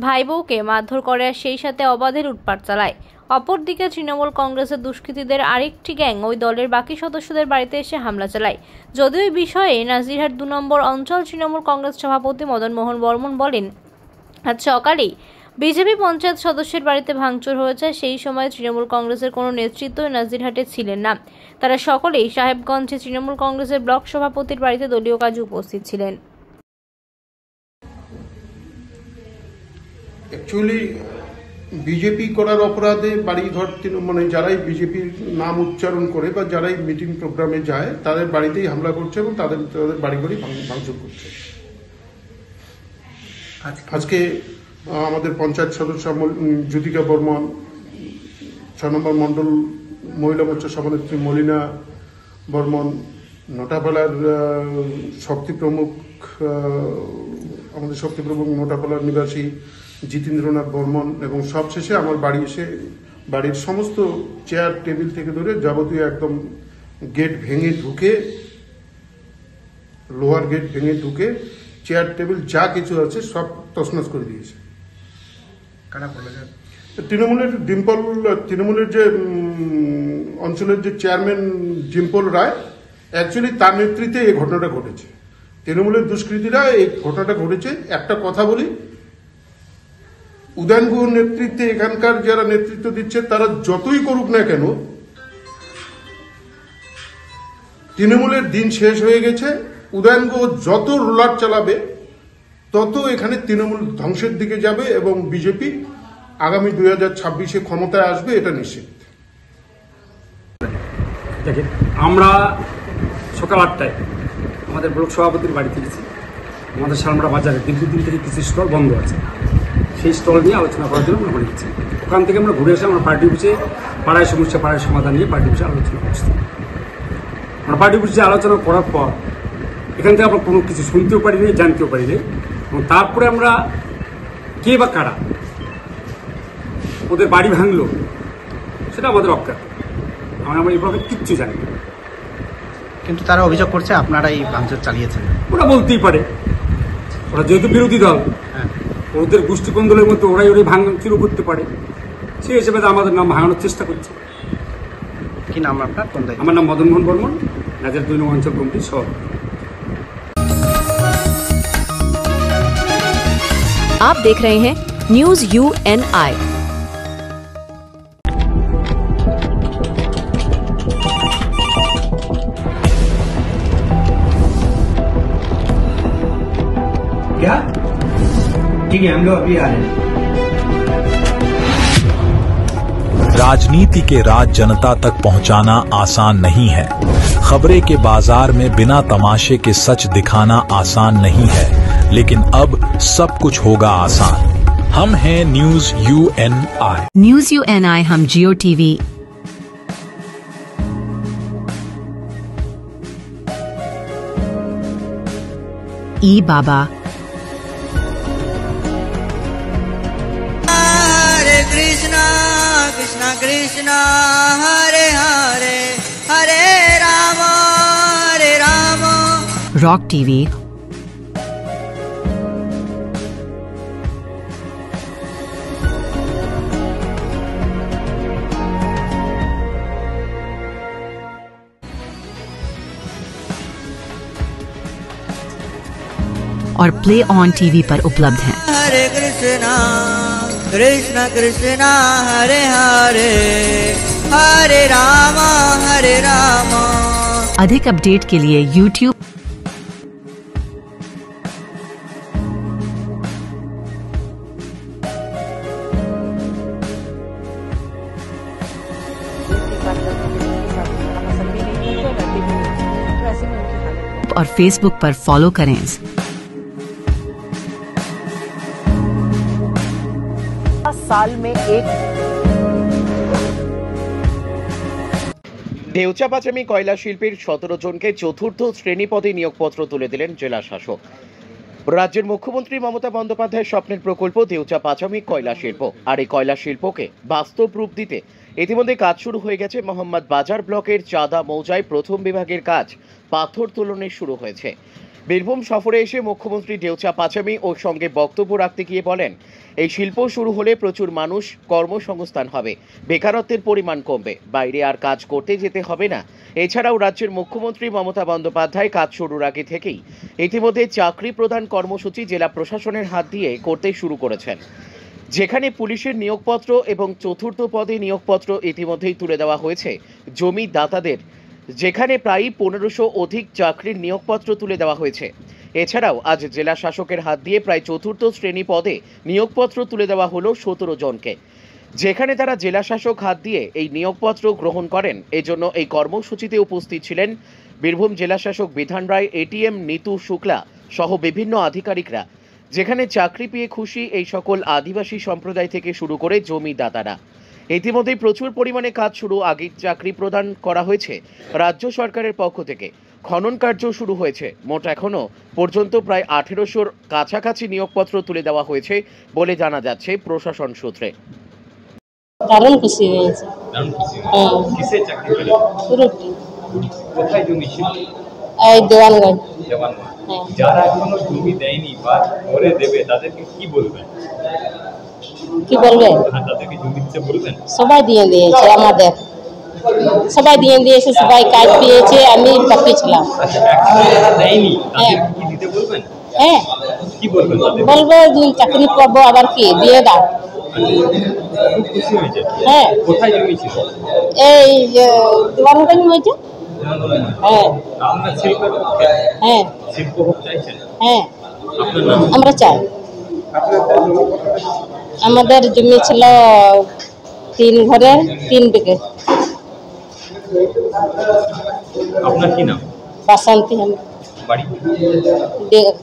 ভাই বউকে মারধর করে, সেই সাথে অবাধে লুটপাট চালায়। অপরদিকে তৃণমূল কংগ্রেসের দুষ্কৃতীদের আরেকটি গ্যাং ওই দলের বাকি সদস্যদের বাড়িতে এসে হামলা চালায়। যদিও এই বিষয়ে নাজিরহাট 2 নম্বর অঞ্চল তৃণমূল কংগ্রেস সভাপতি মদন মোহন বর্মন বলেন, আজ সকালেই বিজেপি পঞ্চায়েত সদস্যের বাড়িতে ভাঙচুর হয়েছে। সেই সময় তৃণমূল কংগ্রেসের কোনো নেতৃত্ব নাজিরহাটে ছিলেন না। তারা সকলেই সাহেবগঞ্জে তৃণমূল কংগ্রেসের ব্লক সভাপতির বাড়িতে দলীয় কাজে উপস্থিত ছিলেন।
অ্যাকচুয়ালি বিজেপি করার অপরাধে বাড়িঘর মানে যারাই বিজেপির নাম উচ্চারণ করে বা যারাই মিটিং প্রোগ্রামে যায় তাদের বাড়িতেই হামলা করছে এবং তাদের বাড়িঘরই ভাঙচুর করছে। আজকে আমাদের পঞ্চায়েত সদস্য যুথিকা বর্মন, 6 নম্বর মণ্ডল মহিলা মোর্চা সভানেত্রী মলিনা বর্মন, নোটাপালার শক্তি প্রমুখ নোটাপালার নিবাসী জিতেন্দ্রনাথ বর্মন এবং সবশেষে আমার বাড়ি এসে বাড়ির সমস্ত চেয়ার টেবিল থেকে ধরে যাবতীয় একদম গেট ভেঙে ঢুকে, লোহার গেট ভেঙে ঢুকে চেয়ার টেবিল যা কিছু আছে সব তছনছ করে দিয়েছে। তৃণমূলের যে অঞ্চলের যে চেয়ারম্যান ডিম্পল রায়, অ্যাকচুয়ালি তার নেতৃত্বে এই ঘটনাটা ঘটেছে। তৃণমূলের দুষ্কৃতীরা এই ঘটনাটা ঘটেছে। একটা কথা বলি, উদয়ন গুহর নেতৃত্বে এখানকার যারা নেতৃত্ব দিচ্ছে তারা যতই করুক না কেন, তৃণমূলের দিন শেষ হয়ে গেছে। উদয়ন গুহ যত রোলার চালাবে তত এখানে তৃণমূল ধ্বংসের দিকে যাবে এবং বিজেপি আগামী 2026-এ ক্ষমতায় আসবে, এটা নিশ্চিত।
দেখেন, আমরা সকাল 8টায় আমাদের ব্লক সভাপতির বাড়িতে গেছি। আমাদের শালমরা বাজারে দীর্ঘদিন থেকে কিছু স্টল বন্ধ আছে, সেই স্টল নিয়ে আলোচনা করার জন্য আমরা গেছি। ওখান থেকে আমরা ঘুরে এসে আমরা পার্টি অফিসে পাড়ায় সমস্যা, পাড়ায় সমাধান নিয়ে পার্টি অফিসে আলোচনা করছি। আমরা পার্টি অফিসে আলোচনা করার পর এখান থেকে আমরা কোনো কিছু শুনতেও পারি নাই, জানতেও পারি নাই। এবং তারপরে আমরা কে বা কারা ওদের বাড়ি ভাঙলো সেটা আমাদের অজ্ঞাত, আমরা এইভাবে কিচ্ছু জানি না।
কিন্তু তারা অভিযোগ করছে আপনারা এই ভাঙচুর চালিয়েছেন।
ওরা বলতেই পারে, ওরা যেহেতু বিরোধী দল, ওদের গোষ্ঠী কোন্দলের মধ্যে ওরাই ভাঙচুরও করতে পারে। সেই হিসেবে আমাদের নাম ভাঙানোর চেষ্টা করছে।
কি নাম আপনার?
আমার নাম মদন মোহন বর্মন, রাজার 2 নং অঞ্চল কমিটির সভাপতি।
आप देख रहे हैं न्यूज UNI।
क्या? ठीक है, हम लोग अभी आ रहे हैं।
राजनीति के राज जनता तक पहुंचाना आसान नहीं है। खबरें के बाजार में बिना तमाशे के सच दिखाना आसान नहीं है, लेकिन अब सब कुछ होगा आसान। हम हैं न्यूज UNI।
न्यूज UNI हम जियो टीवी ई बाबा
हरे कृष्णा कृष्णा कृष्णा हरे हरे हरे राम
रॉक टीवी और प्ले ऑन टीवी पर उपलब्ध हैं।
हरे कृष्णा कृष्णा कृष्णा हरे हरे हरे राम
अधिक अपडेट के लिए YouTube और Facebook पर फॉलो करें।
साल में एक
দেউচা পাচামি কয়লা শিল্পের 17 জনকে চতুর্থ শ্রেণী পদে নিয়োগপত্র তুলে দিলেন জেলা শাসক। রাজ্যের মুখ্যমন্ত্রী মমতা বন্দ্যোপাধ্যায়ের স্বপ্নের প্রকল্প দেউচা পাচামি কয়লা শিল্প, আর এই কয়লা শিল্পকে বাস্তব রূপ দিতে ইতিমধ্যে কাজ শুরু হয়ে গেছে। মোহাম্মদ বাজার ব্লকের চাঁদা মৌজায় প্রথম বিভাগের কাজ পাথর তোলনে শুরু হয়েছে। বীরভূম সফরে এসে মুখ্যমন্ত্রী দেউচা পাচামি ও সঙ্গে বক্তব্য রাখতে গিয়ে বলেন, এই শিল্প শুরু হলে প্রচুর মানুষ কর্মসংস্থান হবে, বেকারত্বের পরিমাণ কমবে, বাইরে আর কাজ করতে যেতে হবে না। এছাড়াও রাজ্যের মুখ্যমন্ত্রী মমতা বন্দ্যোপাধ্যায় কাজ শুরুর আগে থেকেই ইতিমধ্যে চাকরি প্রদান কর্মসূচি জেলা প্রশাসনের হাত দিয়ে করতে শুরু করেছেন, যেখানে পুলিশের নিয়োগপত্র এবং চতুর্থ পদে নিয়োগপত্র ইতিমধ্যেই তুলে দেওয়া হয়েছে জমি দাতাদের, যেখানে প্রায় 1500 অধিক চাকরির নিয়োগপত্র তুলে দেওয়া হয়েছে। এছাড়াও আজ জেলা শাসকের হাত দিয়ে প্রায় চতুর্থ শ্রেণী পদে নিয়োগপত্র তুলে দেওয়া হলো 17 জনকে, যেখানে তারা জেলা শাসক হাত দিয়ে এই নিয়োগপত্র গ্রহণ করেন। এজন্য এই কর্মসূচিতে উপস্থিত ছিলেন বীরভূম জেলা শাসক বিধান রায়, ATM নিতু শুক্লা সহ বিভিন্ন আধিকারিকরা, যেখানে চাকরি পেয়ে খুশি এই সকল আদিবাসী সম্প্রদায় থেকে শুরু করে জমিদাতারা। ইতিমধ্যেই প্রচুর পরিমাণে কাজ শুরু, আগে চাকরি প্রদান করা হয়েছে রাজ্য সরকারের পক্ষ থেকে, খনন কার্য শুরু হয়েছে। মোট এখনো পর্যন্ত প্রায় 1800-র কাছাকাছি নিয়োগপত্র তুলে দেওয়া হয়েছে বলে জানা যাচ্ছে প্রশাসন সূত্রে।
দারুণ খুশি হয়েছে। কিসের চাকরি পেলে? কোথায় জমি ছিল? এই দেওয়ানগঞ্জ।
যারা এখনো জমি দেয়নি বা করে দেবে তাদেরকে কি বলবেন?
কি বলবে?
তাদেরকে জমি দিতে বলবেন?
সবাই দিয়ে দিয়েছে আমাদের, সবাই দিয়ে দিয়েছে, সবাই কাজ পেয়েছে, আমি বাকি ছিলাম।
দেয়নি তাদেরকে কি দিতে বলবেন?
হ্যাঁ
কি বলবেন?
বলবো চাকরি পাবো, আবার কি বিয়ে দাও।
খুশি হয়েছে?
হ্যাঁ।
কোথায় জমি ছিল?
এই দেওয়ানগঞ্জ হয়েছে। হ্যাঁ।
আমরা শিল্পের পক্ষে?
হ্যাঁ।
শিল্প হোক চাইছেন?
হ্যাঁ
আপনার নাম?
আমরা চাই। আমাদের জমি ছিল 3 ঘরের 3 বিঘে।
আপনার কি নাম?
বাসন্তী।
বাড়ি?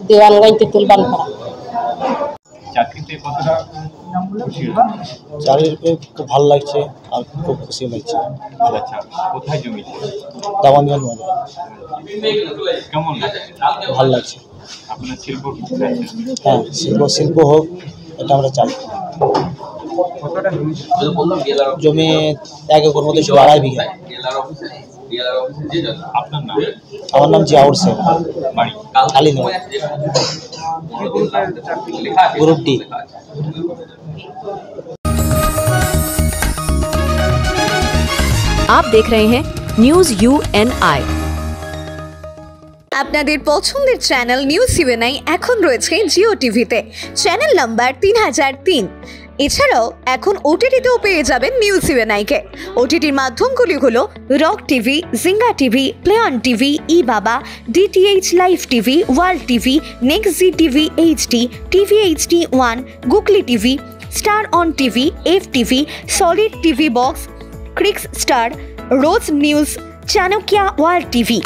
দেওয়ানগঞ্জ তেঁতুলবানপাড়া।
চাকরিতে কতটা খুশি?
চাকরিতে খুব ভালো লাগছে আর খুব খুশি লাগছে।
আচ্ছা, কোথায় জমি ছিল?
দেওয়ানগঞ্জ বাজার।
কেমন লাগছে?
ভালো লাগছে।
আপনার শিল্প
হ্যাঁ, শিল্প হোক এটা আমরা চাই। জমি 1 একর মধ্যে ছিল 2.5 বিঘা।
আপনার নাম?
আমার নাম জিয়াউর শেখ।
বাড়ি?
আলীনগর। Group D.
आप देख रहे हैं न्यूज UNI।
আপনাদের পছন্দের চ্যানেল নিউজ UNI এখন রয়েছে জিও টিভিতে, চ্যানেল নাম্বার 3003। এছাড়াও এখন ওটিটিতেও পেয়ে যাবেন নিউজ UNI-কে। ওটিটির মাধ্যমগুলি হলো rock TV, Jinga TV, play on TV, ই বাবা, DTH live TV, world TV, next G TV HD, TV HD 1, googly TV, star on TV, FTV, solid TV box, cricks star, রোজ নিউজ, চাণক্যা ওয়ার্ল্ড টিভি।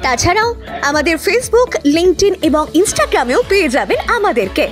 তাছাড়াও আমাদের ফেসবুক, লিঙ্কডইন এবং ইনস্টাগ্রামেও পেয়ে যাবেন আমাদেরকে।